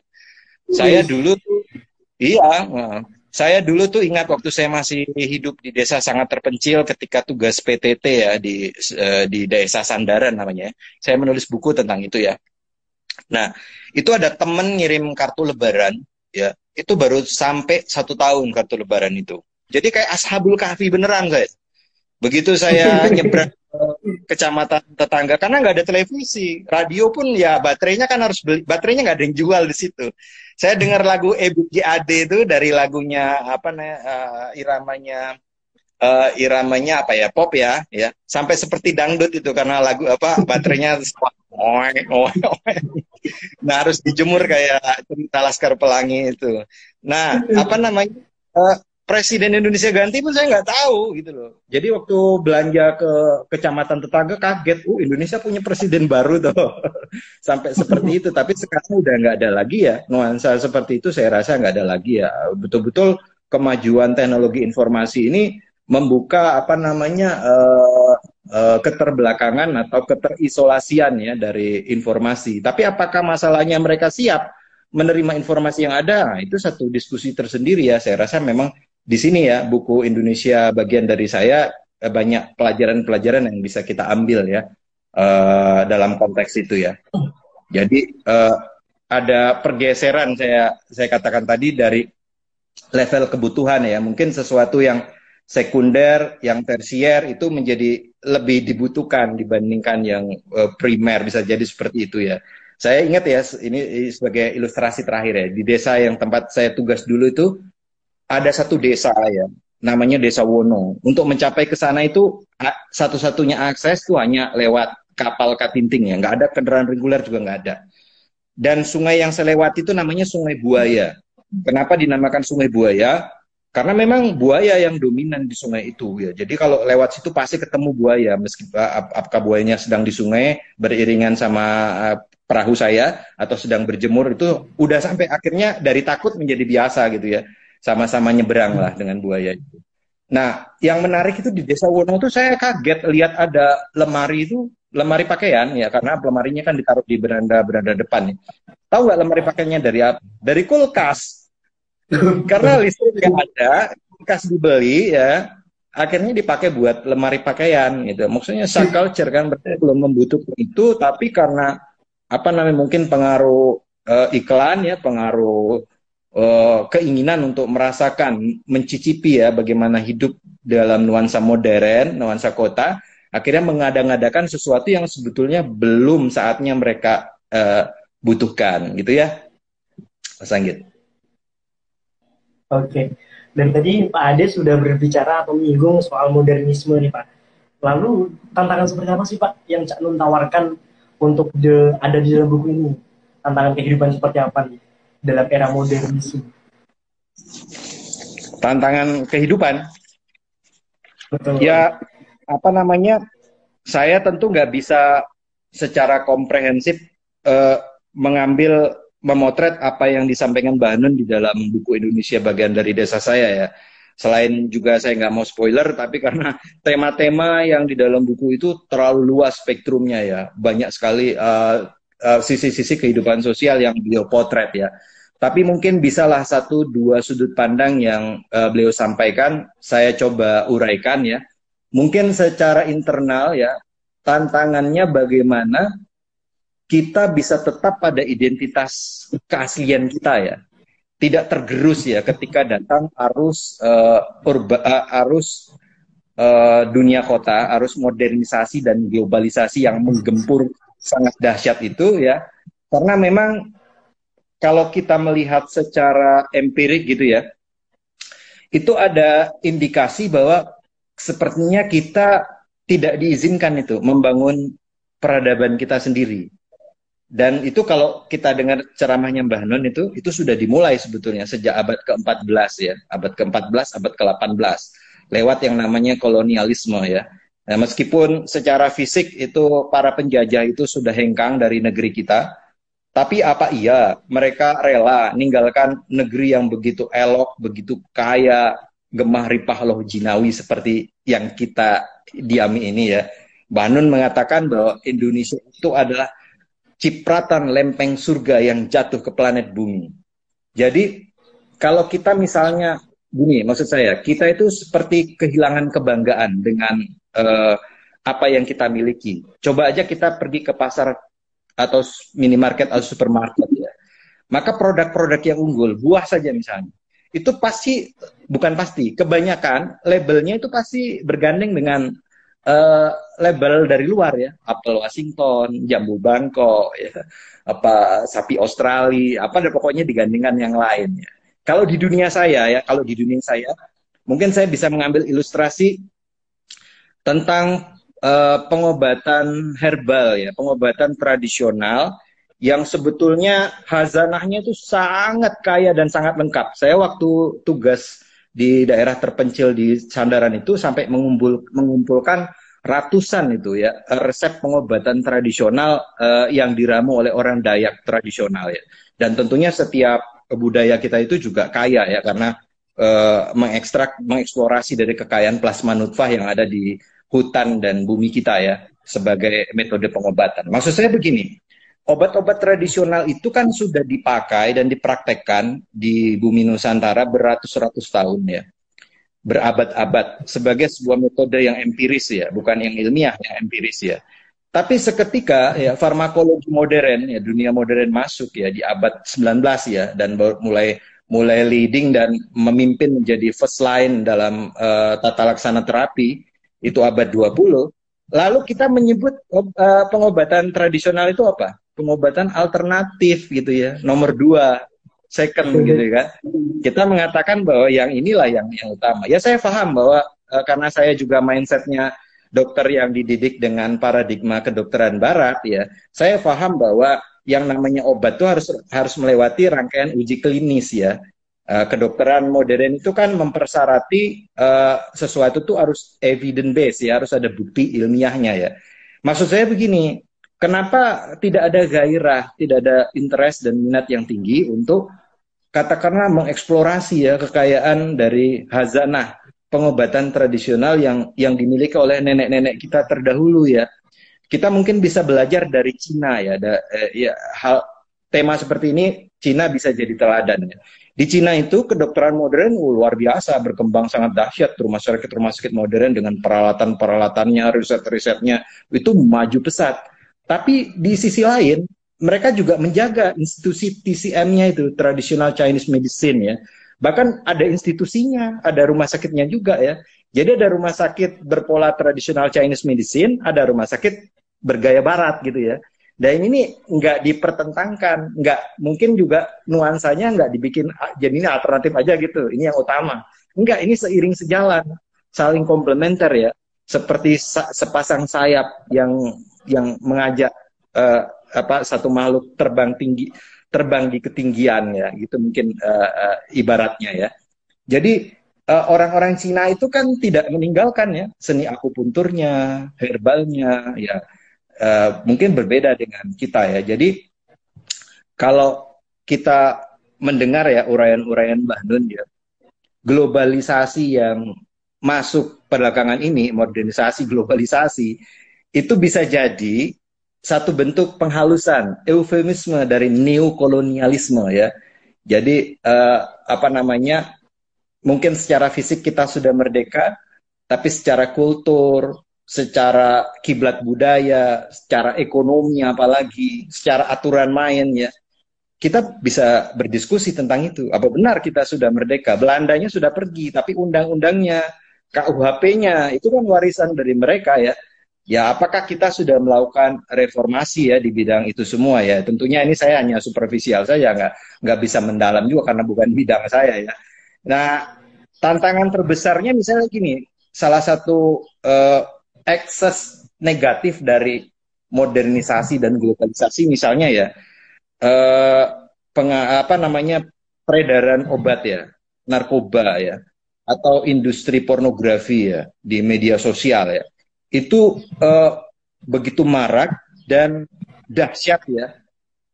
Saya dulu tuh ingat waktu saya masih hidup di desa sangat terpencil ketika tugas PTT ya di desa Sandaran namanya. Saya menulis buku tentang itu ya. Nah, itu ada temen ngirim kartu lebaran ya. Itu baru sampai 1 tahun kartu lebaran itu. Jadi kayak Ashabul Kahfi beneran guys. Begitu saya nyebrang ke kecamatan tetangga karena nggak ada televisi, radio pun ya baterainya kan harus beli, baterainya nggak ada yang jual di situ. Saya dengar lagu EBGAD itu dari lagunya iramanya pop ya sampai seperti dangdut itu karena lagu baterainya nah harus dijemur kayak cerita Laskar Pelangi itu. Nah Presiden Indonesia ganti pun saya nggak tahu gitu loh. Jadi waktu belanja ke kecamatan tetangga kaget, Indonesia punya presiden baru tuh. Sampai seperti itu. Tapi sekarang udah nggak ada lagi ya nuansa seperti itu. Saya rasa nggak ada lagi ya. Betul-betul kemajuan teknologi informasi ini membuka keterbelakangan atau keterisolasian ya dari informasi. Tapi apakah masalahnya mereka siap menerima informasi yang ada? Nah, itu satu diskusi tersendiri ya. Saya rasa memang di sini ya buku Indonesia bagian dari saya banyak pelajaran-pelajaran yang bisa kita ambil ya dalam konteks itu ya. Jadi ada pergeseran saya katakan tadi dari level kebutuhan ya, mungkin sesuatu yang sekunder, yang tersier itu menjadi lebih dibutuhkan dibandingkan yang primer, bisa jadi seperti itu ya. Saya ingat ya, ini sebagai ilustrasi terakhir ya, di desa yang tempat saya tugas dulu itu ada satu desa ya, namanya Desa Wono. Untuk mencapai ke sana itu satu-satunya akses itu hanya lewat kapal katinting ya, nggak ada kendaraan reguler juga nggak ada. Dan sungai yang saya lewati itu namanya Sungai Buaya. Kenapa dinamakan Sungai Buaya? Karena memang buaya yang dominan di sungai itu ya. Jadi kalau lewat situ pasti ketemu buaya, meskipun apakah buayanya sedang di sungai beriringan sama perahu saya atau sedang berjemur, itu udah sampai akhirnya dari takut menjadi biasa gitu ya. Sama-sama nyeberang lah dengan buaya itu. Nah, yang menarik itu di Desa Wono itu saya kaget lihat ada lemari pakaian ya, karena lemarinya kan ditaruh di beranda depan nih. Tahu nggak lemari pakaiannya dari apa? Dari kulkas. Karena listrik nggak ada, kulkas dibeli ya, akhirnya dipakai buat lemari pakaian gitu. Maksudnya subculture kan berarti belum membutuhkan itu, tapi karena mungkin pengaruh iklan ya, pengaruh keinginan untuk merasakan, mencicipi ya bagaimana hidup dalam nuansa modern, nuansa kota, akhirnya mengadang-adakan sesuatu yang sebetulnya belum saatnya mereka butuhkan gitu ya, Mas Anggit. Oke, dan tadi Pak Ade sudah berbicara atau menyinggung soal modernisme nih Pak. Lalu tantangan seperti apa sih Pak yang Cak Nun tawarkan untuk ada di dalam buku ini? Tantangan kehidupan seperti apa nih dalam era modernisme? Tantangan kehidupan? Betul. Ya, saya tentu nggak bisa secara komprehensif eh, memotret apa yang disampaikan Mbak Hanun di dalam buku Indonesia Bagian dari Desa saya ya. Selain juga saya nggak mau spoiler, tapi karena tema-tema yang di dalam buku itu terlalu luas spektrumnya ya, banyak sekali sisi-sisi kehidupan sosial yang beliau potret ya. Tapi mungkin bisalah satu dua sudut pandang yang beliau sampaikan, saya coba uraikan ya. Mungkin secara internal ya, tantangannya bagaimana kita bisa tetap pada identitas keaslian kita ya, tidak tergerus ya ketika datang arus dunia kota, arus modernisasi dan globalisasi yang menggempur sangat dahsyat itu ya. Karena memang kalau kita melihat secara empirik gitu ya, itu ada indikasi bahwa sepertinya kita tidak diizinkan itu membangun peradaban kita sendiri. Dan itu kalau kita dengar ceramahnya Mbah Nun itu sudah dimulai sebetulnya sejak abad ke-14 ya, abad ke-14, abad ke-18, lewat yang namanya kolonialisme ya. Nah, meskipun secara fisik itu para penjajah itu sudah hengkang dari negeri kita, tapi apa iya mereka rela ninggalkan negeri yang begitu elok, begitu kaya, gemah ripah loh jinawi seperti yang kita diami ini ya. Mbah Nun mengatakan bahwa Indonesia itu adalah cipratan lempeng surga yang jatuh ke planet bumi. Jadi kalau kita misalnya gini, maksud saya kita itu seperti kehilangan kebanggaan dengan apa yang kita miliki. Coba aja kita pergi ke pasar atau minimarket atau supermarket ya. Maka produk-produk yang unggul, buah saja misalnya, itu pasti, bukan pasti, kebanyakan labelnya itu pasti bergandeng dengan label dari luar ya, apel Washington, jambu Bangkok, ya, apa sapi Australia, apa ada pokoknya digandingkan yang lain. Ya. Kalau di dunia saya ya, kalau di dunia saya, mungkin saya bisa mengambil ilustrasi tentang pengobatan herbal ya, pengobatan tradisional yang sebetulnya hazanahnya itu sangat kaya dan sangat lengkap. Saya waktu tugas di daerah terpencil di Sandaran itu sampai mengumpulkan ratusan itu ya resep pengobatan tradisional yang diramu oleh orang Dayak tradisional ya. Dan tentunya setiap budaya kita itu juga kaya ya karena mengeksplorasi dari kekayaan plasma nutfah yang ada di hutan dan bumi kita ya sebagai metode pengobatan. Maksud saya begini, obat-obat tradisional itu kan sudah dipakai dan dipraktekkan di bumi Nusantara beratus-ratus tahun ya, berabad-abad sebagai sebuah metode yang empiris ya, bukan yang ilmiah, yang empiris ya. Tapi seketika ya farmakologi modern ya, dunia modern masuk ya di abad 19 ya dan mulai leading dan memimpin menjadi first line dalam tata laksana terapi itu abad 20. Lalu kita menyebut pengobatan tradisional itu apa? Pengobatan alternatif gitu ya, nomor 2, second gitu kan. Kita mengatakan bahwa yang inilah yang utama. Ya saya paham bahwa karena saya juga mindsetnya dokter yang dididik dengan paradigma kedokteran barat ya, saya paham bahwa yang namanya obat itu harus melewati rangkaian uji klinis ya. Kedokteran modern itu kan mempersyaratkan sesuatu itu harus evidence based ya, harus ada bukti ilmiahnya ya. Maksud saya begini, kenapa tidak ada gairah, tidak ada interest dan minat yang tinggi untuk katakanlah mengeksplorasi ya kekayaan dari hazanah pengobatan tradisional yang dimiliki oleh nenek-nenek kita terdahulu ya. Kita mungkin bisa belajar dari Cina ya, tema seperti ini Cina bisa jadi teladan ya. Di Cina itu kedokteran modern luar biasa, berkembang sangat dahsyat. Rumah sakit modern dengan peralatan-peralatannya, riset-risetnya itu maju pesat. Tapi di sisi lain, mereka juga menjaga institusi TCM-nya itu, Traditional Chinese Medicine ya. Bahkan ada institusinya, ada rumah sakitnya juga ya. Jadi ada rumah sakit berpola Traditional Chinese Medicine, ada rumah sakit bergaya barat gitu ya. Dan ini nggak dipertentangkan, nggak mungkin juga nuansanya nggak dibikin jadi ini alternatif aja gitu, ini yang utama. Enggak, ini seiring sejalan, saling komplementer ya, seperti sepasang sayap yang mengajak satu makhluk terbang di ketinggian ya, gitu mungkin ibaratnya ya. Jadi orang-orang Cina itu kan tidak meninggalkan ya seni akupunturnya, herbalnya, ya mungkin berbeda dengan kita ya. Jadi kalau kita mendengar ya uraian-uraian Mbah Nun ya, globalisasi yang masuk belakangan ini, modernisasi, globalisasi, itu bisa jadi satu bentuk penghalusan, eufemisme dari neokolonialisme ya. Jadi apa namanya? Mungkin secara fisik kita sudah merdeka, tapi secara kultur, secara kiblat budaya, secara ekonomi apalagi, secara aturan main ya, kita bisa berdiskusi tentang itu. Apa benar kita sudah merdeka? Belandanya sudah pergi, tapi undang-undangnya, KUHP-nya itu kan warisan dari mereka ya. Ya, apakah kita sudah melakukan reformasi ya di bidang itu semua ya? Tentunya ini saya hanya superficial saja, nggak bisa mendalam juga karena bukan bidang saya ya. Nah, tantangan terbesarnya misalnya gini, salah satu ekses negatif dari modernisasi dan globalisasi misalnya ya, eh, apa namanya peredaran obat ya, narkoba ya, atau industri pornografi ya di media sosial ya, itu begitu marak dan dahsyat ya.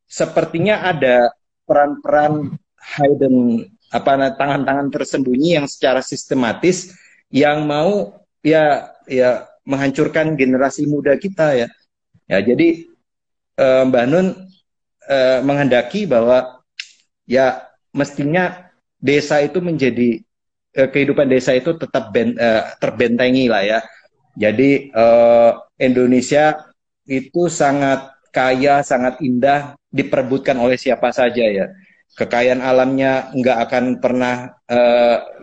Sepertinya ada peran-peran hidden apa tangan-tangan tersembunyi yang secara sistematis yang mau ya menghancurkan generasi muda kita ya. Ya jadi Mbak Nun menghendaki bahwa ya mestinya desa itu menjadi kehidupan desa itu tetap terbentengi lah ya. Jadi Indonesia itu sangat kaya, sangat indah, diperebutkan oleh siapa saja ya. Kekayaan alamnya nggak akan pernah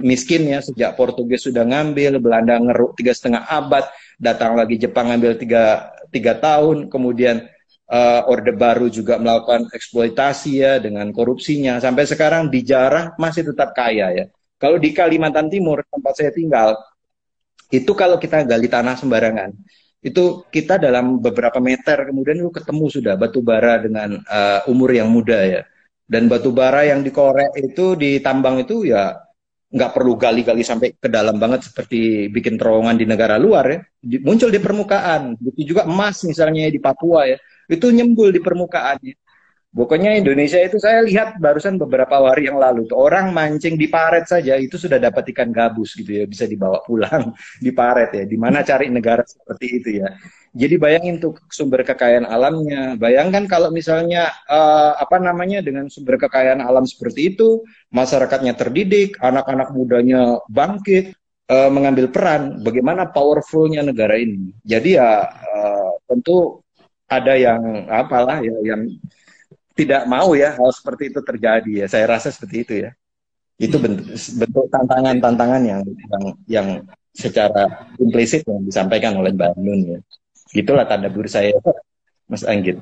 miskin ya. Sejak Portugis sudah ngambil, Belanda ngeruk 3,5 abad, datang lagi Jepang ngambil tiga tahun, kemudian Orde Baru juga melakukan eksploitasi ya dengan korupsinya. Sampai sekarang dijarah masih tetap kaya ya. Kalau di Kalimantan Timur tempat saya tinggal, itu kalau kita gali tanah sembarangan, itu kita dalam beberapa meter kemudian itu ketemu sudah batu bara dengan umur yang muda ya. Dan batu bara yang dikorek itu ditambang itu ya nggak perlu gali-gali sampai ke dalam banget seperti bikin terowongan di negara luar ya. Muncul di permukaan. Begitu juga emas misalnya di Papua ya, itu nyembul di permukaan ya. Pokoknya Indonesia itu saya lihat barusan beberapa hari yang lalu tuh orang mancing di paret saja itu sudah dapat ikan gabus gitu ya, bisa dibawa pulang di paret ya. Di mana cari negara seperti itu ya. Jadi bayangin tuh sumber kekayaan alamnya. Bayangkan kalau misalnya apa namanya dengan sumber kekayaan alam seperti itu, masyarakatnya terdidik, anak-anak mudanya bangkit, mengambil peran. Bagaimana powerfulnya negara ini. Jadi ya tentu ada yang apalah ya yang tidak mau ya hal seperti itu terjadi ya. Saya rasa seperti itu ya. Itu bentuk tantangan-tantangan yang secara implisit yang disampaikan oleh Mbak Nun ya. Itulah tanda bur saya, Mas Anggit.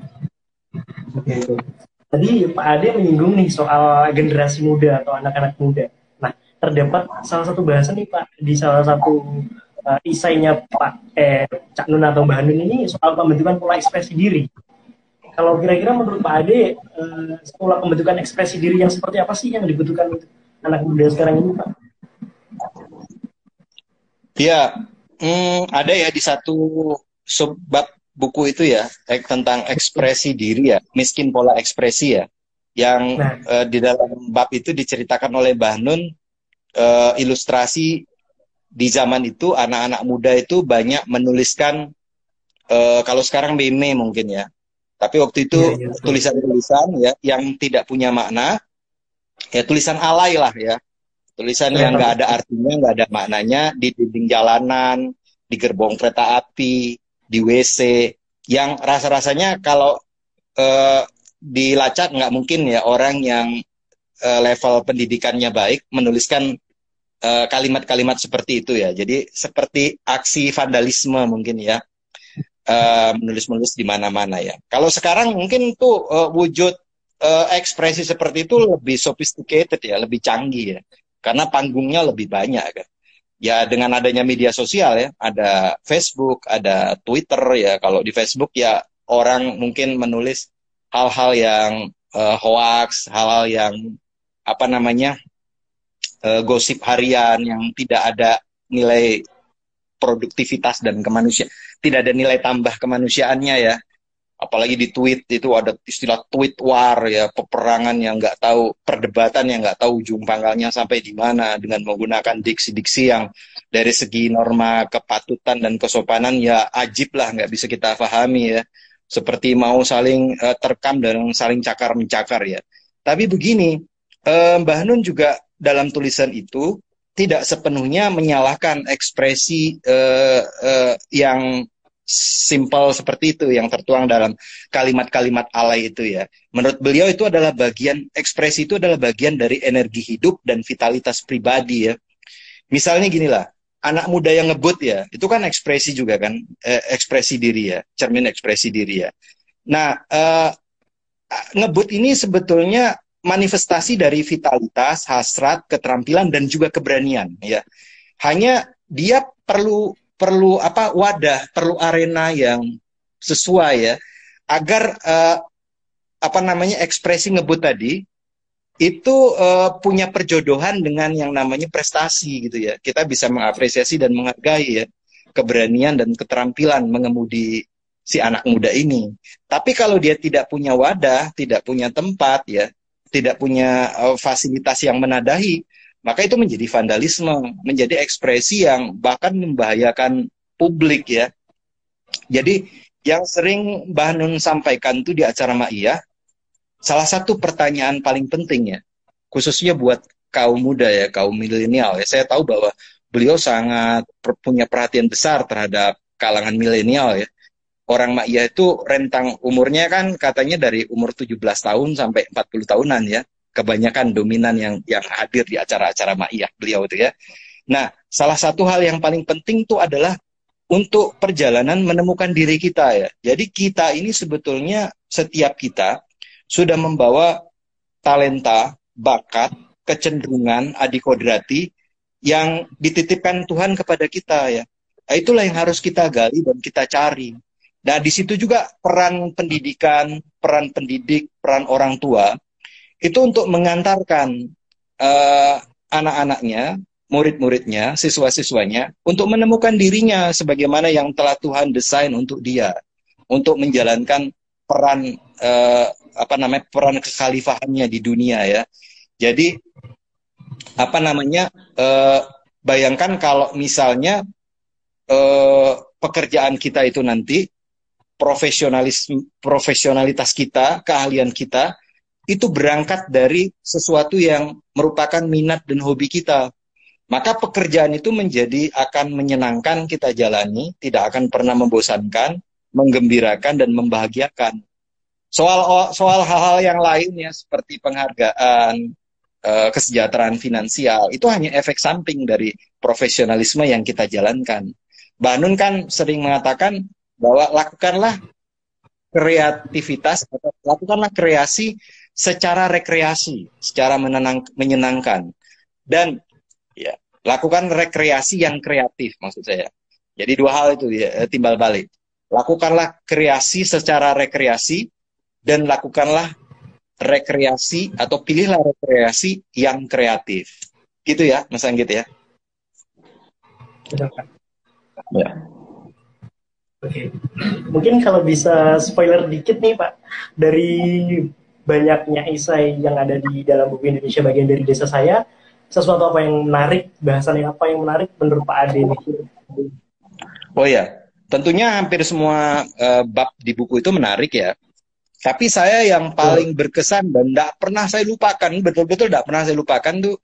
Oke, oke. Tadi Pak Ade menyinggung nih soal generasi muda atau anak-anak muda. Nah, terdapat salah satu bahasan nih Pak di salah satu isainya Cak Nun atau Mbak Nun ini soal pembentukan pola ekspresi diri. Kalau kira-kira menurut Pak Ade, pola pembentukan ekspresi diri yang seperti apa sih yang dibutuhkan untuk anak muda sekarang ini, Pak? Ya, ada ya di satu subbab buku itu ya tentang ekspresi diri ya, miskin pola ekspresi ya, yang di dalam bab itu diceritakan oleh Mbah Nun ilustrasi di zaman itu anak-anak muda itu banyak menuliskan kalau sekarang meme mungkin ya. Tapi waktu itu tulisan-tulisan ya yang tidak punya makna, ya tulisan alay lah ya. Tulisan yang nggak ada artinya, nggak ada maknanya di dinding jalanan, di gerbong kereta api, di WC, yang rasa-rasanya kalau dilacak nggak mungkin ya orang yang level pendidikannya baik menuliskan kalimat-kalimat seperti itu ya. Jadi seperti aksi vandalisme mungkin ya. Menulis-menulis di mana-mana ya. Kalau sekarang mungkin tuh wujud ekspresi seperti itu lebih sophisticated ya, lebih canggih ya. Karena panggungnya lebih banyak kan. Ya dengan adanya media sosial ya, ada Facebook, ada Twitter ya. Kalau di Facebook ya orang mungkin menulis hal-hal yang hoax, hal-hal yang apa namanya gosip harian yang tidak ada nilai produktivitas dan kemanusiaan, tidak ada nilai tambah kemanusiaannya ya. Apalagi di tweet itu ada istilah tweet war ya, peperangan yang nggak tahu, perdebatan yang nggak tahu ujung pangkalnya sampai di mana, dengan menggunakan diksi-diksi yang dari segi norma kepatutan dan kesopanan ya ajib lah, nggak bisa kita pahami ya. Seperti mau saling terkam dan saling cakar mencakar ya. Tapi begini, Mbah Nun juga dalam tulisan itu tidak sepenuhnya menyalahkan ekspresi yang simpel seperti itu yang tertuang dalam kalimat-kalimat alay itu ya. Menurut beliau itu adalah bagian, ekspresi itu adalah bagian dari energi hidup dan vitalitas pribadi ya. Misalnya gini lah, anak muda yang ngebut ya, itu kan ekspresi juga kan, ekspresi diri ya, cermin ekspresi diri ya. Nah, ngebut ini sebetulnya manifestasi dari vitalitas, hasrat, keterampilan dan juga keberanian ya. Hanya dia perlu wadah, perlu arena yang sesuai ya, agar ekspresi ngebut tadi itu punya perjodohan dengan yang namanya prestasi gitu ya. Kita bisa mengapresiasi dan menghargai ya keberanian dan keterampilan mengemudi si anak muda ini. Tapi kalau dia tidak punya wadah, tidak punya tempat ya, tidak punya fasilitas yang menadahi, maka itu menjadi vandalisme, menjadi ekspresi yang bahkan membahayakan publik ya. Jadi yang sering Mbah Nun sampaikan itu di acara Ma'iyah, salah satu pertanyaan paling penting ya, khususnya buat kaum muda ya, kaum milenial ya. Saya tahu bahwa beliau sangat punya perhatian besar terhadap kalangan milenial ya. Orang Ma'iyah itu rentang umurnya kan katanya dari umur 17 tahun sampai 40 tahunan ya. Kebanyakan dominan yang hadir di acara-acara Ma'iyah beliau itu ya. Nah, salah satu hal yang paling penting itu adalah untuk perjalanan menemukan diri kita ya. Jadi kita ini sebetulnya, setiap kita sudah membawa talenta, bakat, kecenderungan, adikodrati yang dititipkan Tuhan kepada kita ya. Nah, itulah yang harus kita gali dan kita cari. Nah, di situ juga peran pendidikan, peran pendidik, peran orang tua itu untuk mengantarkan anak-anaknya, murid-muridnya, siswa-siswanya untuk menemukan dirinya sebagaimana yang telah Tuhan desain untuk dia, untuk menjalankan peran peran kekhalifahannya di dunia ya. Jadi bayangkan kalau misalnya pekerjaan kita itu nanti profesionalitas kita, keahlian kita itu berangkat dari sesuatu yang merupakan minat dan hobi kita. Maka pekerjaan itu akan menyenangkan kita jalani, tidak akan pernah membosankan, menggembirakan dan membahagiakan. Soal hal-hal yang lainnya seperti penghargaan, kesejahteraan finansial, itu hanya efek samping dari profesionalisme yang kita jalankan. Mbah Nun kan sering mengatakan bahwa lakukanlah kreativitas atau lakukanlah kreasi secara rekreasi, secara menyenangkan, dan ya lakukan rekreasi yang kreatif maksud saya. Jadi dua hal itu ya, timbal balik. Lakukanlah kreasi secara rekreasi dan lakukanlah rekreasi atau pilihlah rekreasi yang kreatif. Gitu ya, Mas Anggit ya. Ya. Oke, mungkin kalau bisa spoiler dikit nih Pak, dari banyaknya esai yang ada di dalam buku Indonesia Bagian dari Desa Saya, sesuatu apa yang menarik, bahasan apa yang menarik menurut Pak Ade nih? Oh ya, tentunya hampir semua bab di buku itu menarik ya. Tapi saya yang paling berkesan dan tidak pernah saya lupakan, betul-betul tidak pernah saya lupakan tuh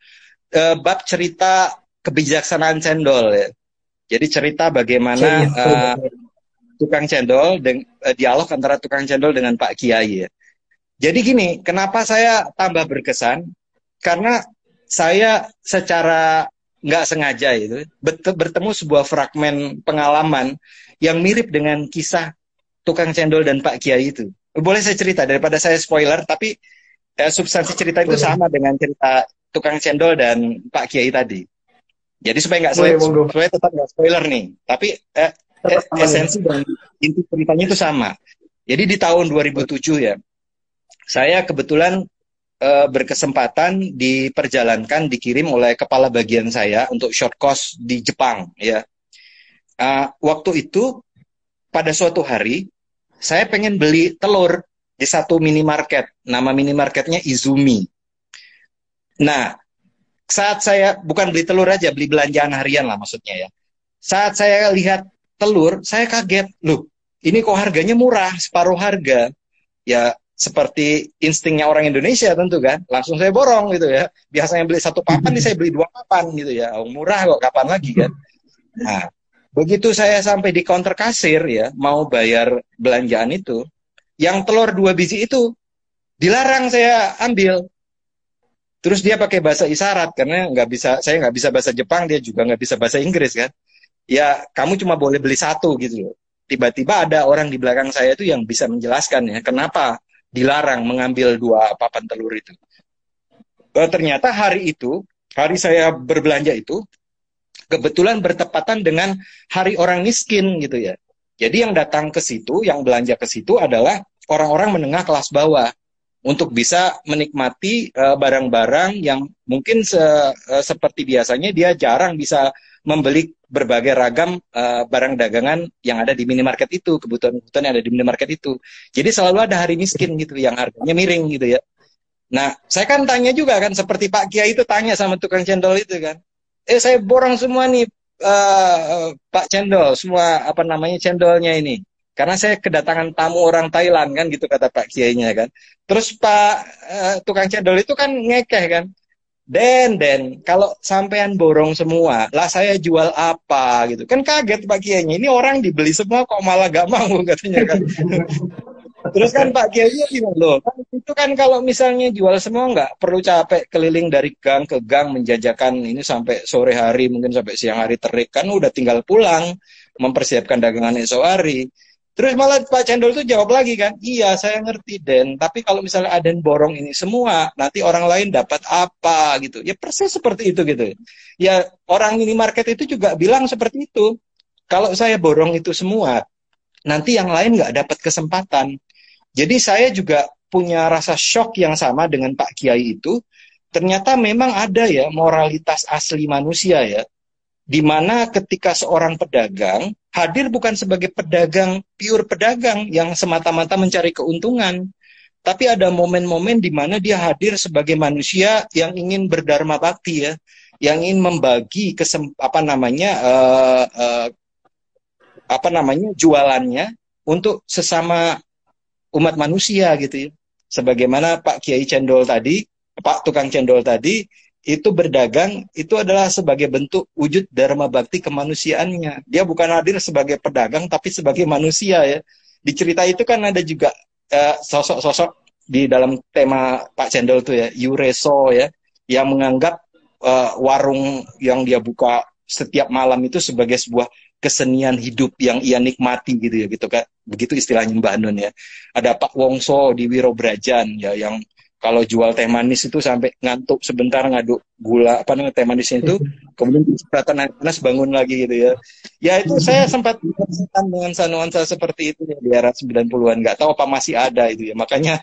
bab cerita kebijaksanaan cendol ya. Jadi cerita bagaimana tukang cendol, dialog antara tukang cendol dengan Pak Kiai ya. Jadi gini, kenapa saya tambah berkesan? Karena saya secara nggak sengaja itu bertemu sebuah fragmen pengalaman yang mirip dengan kisah tukang cendol dan Pak Kiai itu. Boleh saya cerita daripada saya spoiler, tapi substansi cerita itu sama dengan cerita tukang cendol dan Pak Kiai tadi. Jadi supaya tetap nggak spoiler nih, tapi esensi dan inti ceritanya itu sama. Jadi di tahun 2007 ya, saya kebetulan berkesempatan diperjalankan, dikirim oleh kepala bagian saya untuk short course di Jepang ya. Waktu itu pada suatu hari saya pengen beli telur di satu minimarket, nama minimarketnya Izumi. Nah, saat saya bukan beli telur aja, beli belanjaan harian lah maksudnya ya. Saat saya lihat telur, saya kaget, loh, ini kok harganya murah, separuh harga. Ya, seperti instingnya orang Indonesia tentu kan, langsung saya borong gitu ya. Biasanya beli satu papan, ini saya beli dua papan gitu ya. Oh, murah kok, kapan lagi kan? Nah, begitu saya sampai di counter kasir ya, mau bayar belanjaan itu, yang telur 2 biji itu dilarang saya ambil. Terus dia pakai bahasa isyarat karena saya nggak bisa bahasa Jepang, dia juga nggak bisa bahasa Inggris kan. Ya, kamu cuma boleh beli satu gitu loh. Tiba-tiba ada orang di belakang saya itu yang bisa menjelaskan ya kenapa dilarang mengambil 2 papan telur itu. Ternyata hari saya berbelanja itu kebetulan bertepatan dengan hari orang miskin gitu ya. Jadi yang datang ke situ, yang belanja ke situ adalah orang-orang menengah kelas bawah untuk bisa menikmati barang-barang yang mungkin seperti biasanya dia jarang bisa membeli berbagai ragam barang dagangan yang ada di minimarket itu, kebutuhan-kebutuhan yang ada di minimarket itu. Jadi selalu ada hari miskin gitu yang harganya miring gitu ya. Nah, saya kan tanya juga kan, seperti Pak Kiai itu tanya sama tukang cendol itu kan. Saya borong semua nih, Pak Cendol, semua apa namanya cendolnya ini. Karena saya kedatangan tamu orang Thailand kan gitu kata Pak Kiainya kan. Terus Pak tukang cendol itu kan ngekeh kan. Den, kalau sampean borong semua, lah saya jual apa gitu. Kan kaget Pak Kiainya, ini orang dibeli semua kok malah gak mau katanya kan. Terus kan Pak Kiainya bilang, loh, kan itu kan kalau misalnya jual semua nggak perlu capek keliling dari gang ke gang menjajakan ini sampai sore hari, mungkin sampai siang hari terik, kan udah tinggal pulang, mempersiapkan dagangan esok hari. Terus malah Pak Cendol itu jawab lagi kan, iya saya ngerti Den, tapi kalau misalnya Aden borong ini semua, nanti orang lain dapat apa gitu. Ya persis seperti itu gitu. Ya orang minimarket itu juga bilang seperti itu. Kalau saya borong itu semua, nanti yang lain nggak dapat kesempatan. Jadi saya juga punya rasa shock yang sama dengan Pak Kiai itu. Ternyata memang ada ya moralitas asli manusia ya. Di mana ketika seorang pedagang hadir bukan sebagai pedagang, pure pedagang yang semata-mata mencari keuntungan. Tapi ada momen-momen di mana dia hadir sebagai manusia yang ingin berdharma bakti ya. Yang ingin membagi jualannya untuk sesama umat manusia gitu ya. Sebagaimana Pak Kiai Cendol tadi, Pak tukang cendol tadi, itu berdagang, itu adalah sebagai bentuk wujud dharma bakti kemanusiaannya. Dia bukan hadir sebagai pedagang, tapi sebagai manusia ya. Di cerita itu kan ada juga sosok-sosok di dalam tema Pak Cendol itu ya, Yureso ya, yang menganggap warung yang dia buka setiap malam itu sebagai sebuah kesenian hidup yang ia nikmati gitu ya gitu kan, begitu istilahnya Mbak Nun ya. Ada Pak Wongso di Wirobrajan ya, yang kalau jual teh manis itu sampai ngantuk sebentar ngaduk gula teh manisnya itu, kemudian panas bangun lagi gitu ya. Ya itu saya sempat merasakan nuansa-nuansa seperti itu ya, di era 90-an, nggak tahu apa masih ada itu ya. Makanya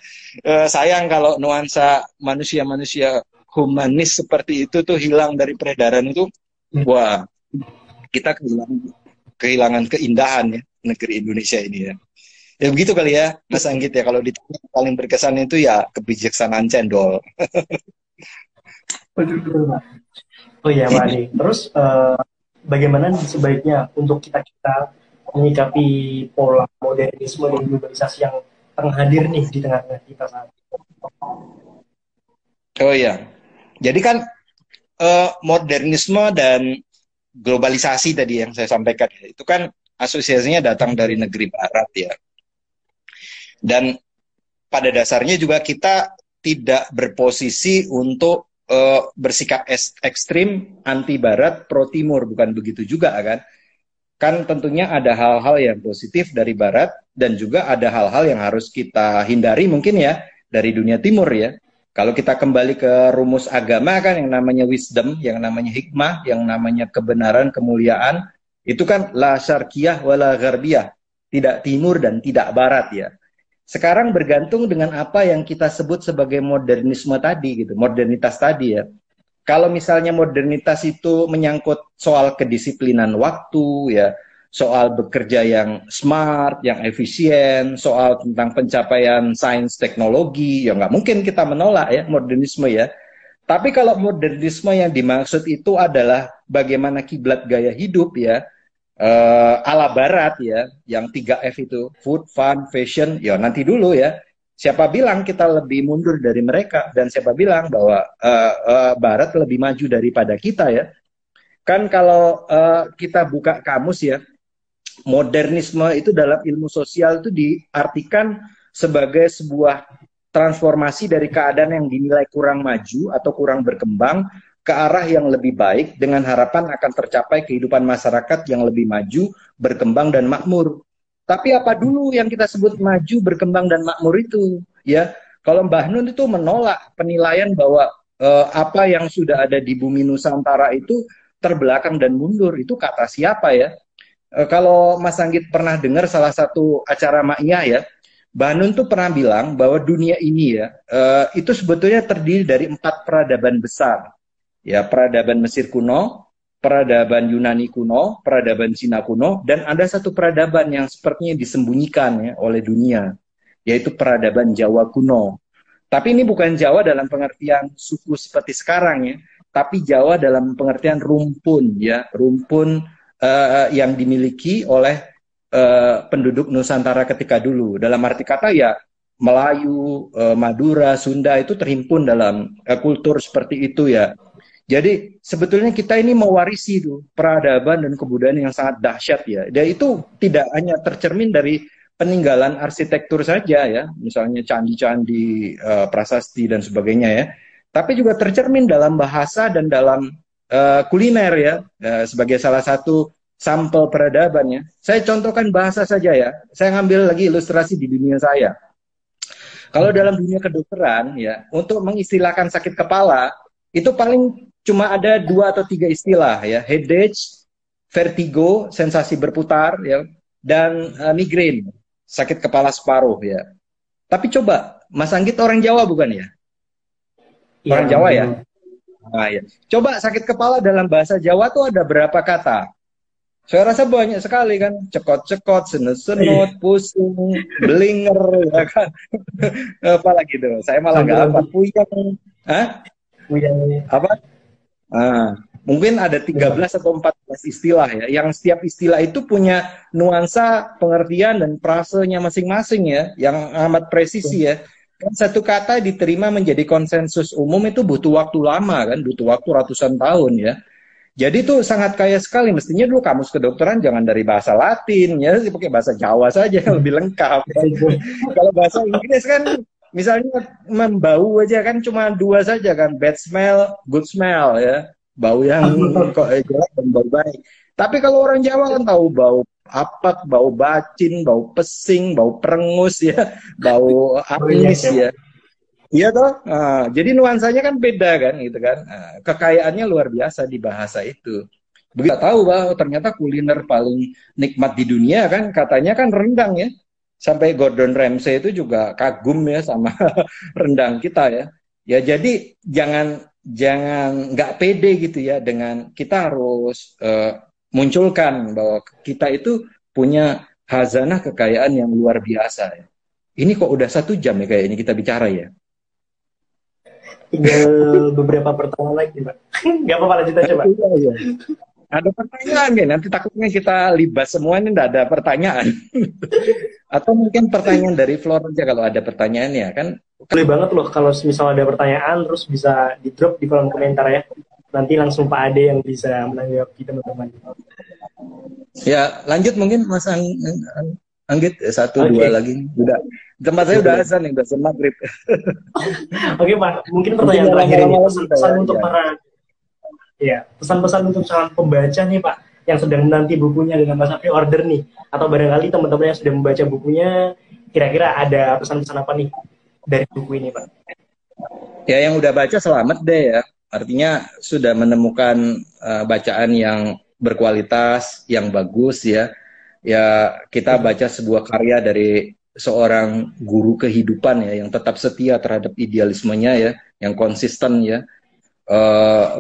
sayang kalau nuansa manusia-manusia humanis seperti itu tuh hilang dari peredaran itu. Wah, kita kehilangan keindahan ya negeri Indonesia ini ya. Ya begitu kali ya Mas Anggit ya, kalau ditanya paling berkesan itu ya kebijaksanaan cendol. Betul, Pak. Oh iya Pak Ade. Terus bagaimana sebaiknya untuk kita menyikapi pola modernisme dan globalisasi yang tengah hadir nih di tengah-tengah kita saat ini? Oh iya. Jadi kan modernisme dan globalisasi tadi yang saya sampaikan itu kan asosiasinya datang dari negeri barat ya. Dan pada dasarnya juga kita tidak berposisi untuk bersikap ekstrim anti barat pro timur, bukan begitu juga kan. Kan tentunya ada hal-hal yang positif dari barat dan juga ada hal-hal yang harus kita hindari mungkin ya dari dunia timur ya. Kalau kita kembali ke rumus agama kan yang namanya wisdom, yang namanya hikmah, yang namanya kebenaran, kemuliaan, itu kan la syarqiyah wala gharbiyah, tidak timur dan tidak barat ya. Sekarang bergantung dengan apa yang kita sebut sebagai modernisme tadi gitu, modernitas tadi ya. Kalau misalnya modernitas itu menyangkut soal kedisiplinan waktu ya, soal bekerja yang smart, yang efisien, soal tentang pencapaian sains teknologi, ya nggak mungkin kita menolak ya modernisme ya. Tapi kalau modernisme yang dimaksud itu adalah bagaimana kiblat gaya hidup ya, ala barat ya, yang 3F itu, food, fun, fashion, ya nanti dulu ya. Siapa bilang kita lebih mundur dari mereka, dan siapa bilang bahwa barat lebih maju daripada kita ya. Kan kalau kita buka kamus ya, modernisme itu dalam ilmu sosial itu diartikan sebagai sebuah transformasi dari keadaan yang dinilai kurang maju atau kurang berkembang ke arah yang lebih baik dengan harapan akan tercapai kehidupan masyarakat yang lebih maju, berkembang dan makmur. Tapi apa dulu yang kita sebut maju, berkembang dan makmur itu? Ya, kalau Mbah Nun itu menolak penilaian bahwa apa yang sudah ada di bumi Nusantara itu terbelakang dan mundur. Itu kata siapa ya? Kalau Mas Anggit pernah dengar salah satu acara Ma'iyah ya, Mbah Nun tuh pernah bilang bahwa dunia ini ya, itu sebetulnya terdiri dari 4 peradaban besar. Ya, peradaban Mesir kuno, peradaban Yunani kuno, peradaban Cina kuno, dan ada satu peradaban yang sepertinya disembunyikan ya oleh dunia, yaitu peradaban Jawa kuno. Tapi ini bukan Jawa dalam pengertian suku seperti sekarang ya, tapi Jawa dalam pengertian rumpun ya, rumpun yang dimiliki oleh penduduk Nusantara ketika dulu. Dalam arti kata ya Melayu, Madura, Sunda itu terhimpun dalam kultur seperti itu ya. Jadi sebetulnya kita ini mewarisi itu peradaban dan kebudayaan yang sangat dahsyat ya. Dan itu tidak hanya tercermin dari peninggalan arsitektur saja ya, misalnya candi-candi, prasasti dan sebagainya ya. Tapi juga tercermin dalam bahasa dan dalam kuliner ya, sebagai salah satu sampel peradaban ya. Saya contohkan bahasa saja ya. Saya ngambil lagi ilustrasi di dunia saya. Kalau dalam dunia kedokteran ya, untuk mengistilahkan sakit kepala itu paling cuma ada 2 atau 3 istilah ya, headache, vertigo, sensasi berputar ya, dan migrain, sakit kepala separuh ya. Tapi coba, Mas Anggit orang Jawa bukan ya? Orang Jawa ya? Nah, ya. Coba sakit kepala dalam bahasa Jawa tuh ada berapa kata? Saya rasa banyak sekali kan, cekot-cekot, senut-senut, pusing, belinger, ya kan? Apalagi tuh, saya malah nggak apa, puyeng, apa? Mungkin ada 13 atau 14 istilah ya, yang setiap istilah itu punya nuansa pengertian dan frasenya masing-masing ya, yang amat presisi ya. Kan satu kata diterima menjadi konsensus umum itu butuh waktu lama kan, butuh waktu ratusan tahun ya. Jadi itu sangat kaya sekali. Mestinya dulu kamus kedokteran jangan dari bahasa Latin ya, pakai bahasa Jawa saja yang lebih lengkap. Kalau bahasa Inggris kan misalnya membau aja kan cuma 2 saja kan, bad smell, good smell ya, bau yang kok jelek dan bau baik. Tapi kalau orang Jawa kan tahu bau apak, bau bacin, bau pesing, bau perengus ya, bau amis ya. Iya toh, jadi nuansanya kan beda kan, gitu kan. Kekayaannya luar biasa di bahasa itu. Begitu tahu bahwa ternyata kuliner paling nikmat di dunia kan, katanya kan rendang ya. Sampai Gordon Ramsay itu juga kagum ya sama rendang kita ya. Ya jadi jangan nggak pede gitu ya dengan kita harus munculkan bahwa kita itu punya khazanah kekayaan yang luar biasa ya. Ini kok udah 1 jam ya kayak ini kita bicara ya. Tinggal beberapa pertanyaan lagi, Pak. Nggak apa-apa, lanjut aja, Pak. Iya. Ada pertanyaan ya, nanti takutnya kita libas semua ini nggak ada pertanyaan. Atau mungkin pertanyaan dari Flor aja kalau ada pertanyaannya kan. Boleh banget loh kalau misalnya ada pertanyaan terus bisa di drop di kolom komentar ya. Nanti langsung Pak Ade yang bisa menanggapi teman-teman. Ya lanjut mungkin Mas Anggit 1, 2 lagi. Udah. Tempat saya udah azan nih, udah maghrib. Oke Pak, mungkin pertanyaan terakhir ini pesan-pesan untuk para pesan-pesan untuk calon pembaca nih Pak yang sedang menanti bukunya dengan masa pre-order nih, atau barangkali teman-teman yang sudah membaca bukunya, kira-kira ada pesan-pesan apa nih dari buku ini Pak? Ya yang udah baca selamat deh ya, artinya sudah menemukan bacaan yang berkualitas, yang bagus ya. Ya kita baca sebuah karya dari seorang guru kehidupan ya, yang tetap setia terhadap idealismenya ya, yang konsisten ya,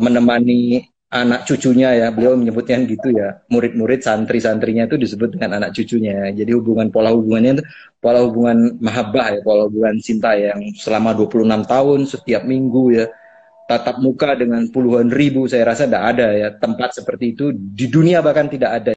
menemani anak cucunya ya, beliau menyebutnya gitu ya, murid-murid santri-santrinya itu disebut dengan anak cucunya ya. Jadi pola hubungannya itu pola hubungan mahabbah ya, pola hubungan cinta yang selama 26 tahun setiap minggu ya, tatap muka dengan puluhan ribu. Saya rasa tidak ada ya tempat seperti itu di dunia, bahkan tidak ada.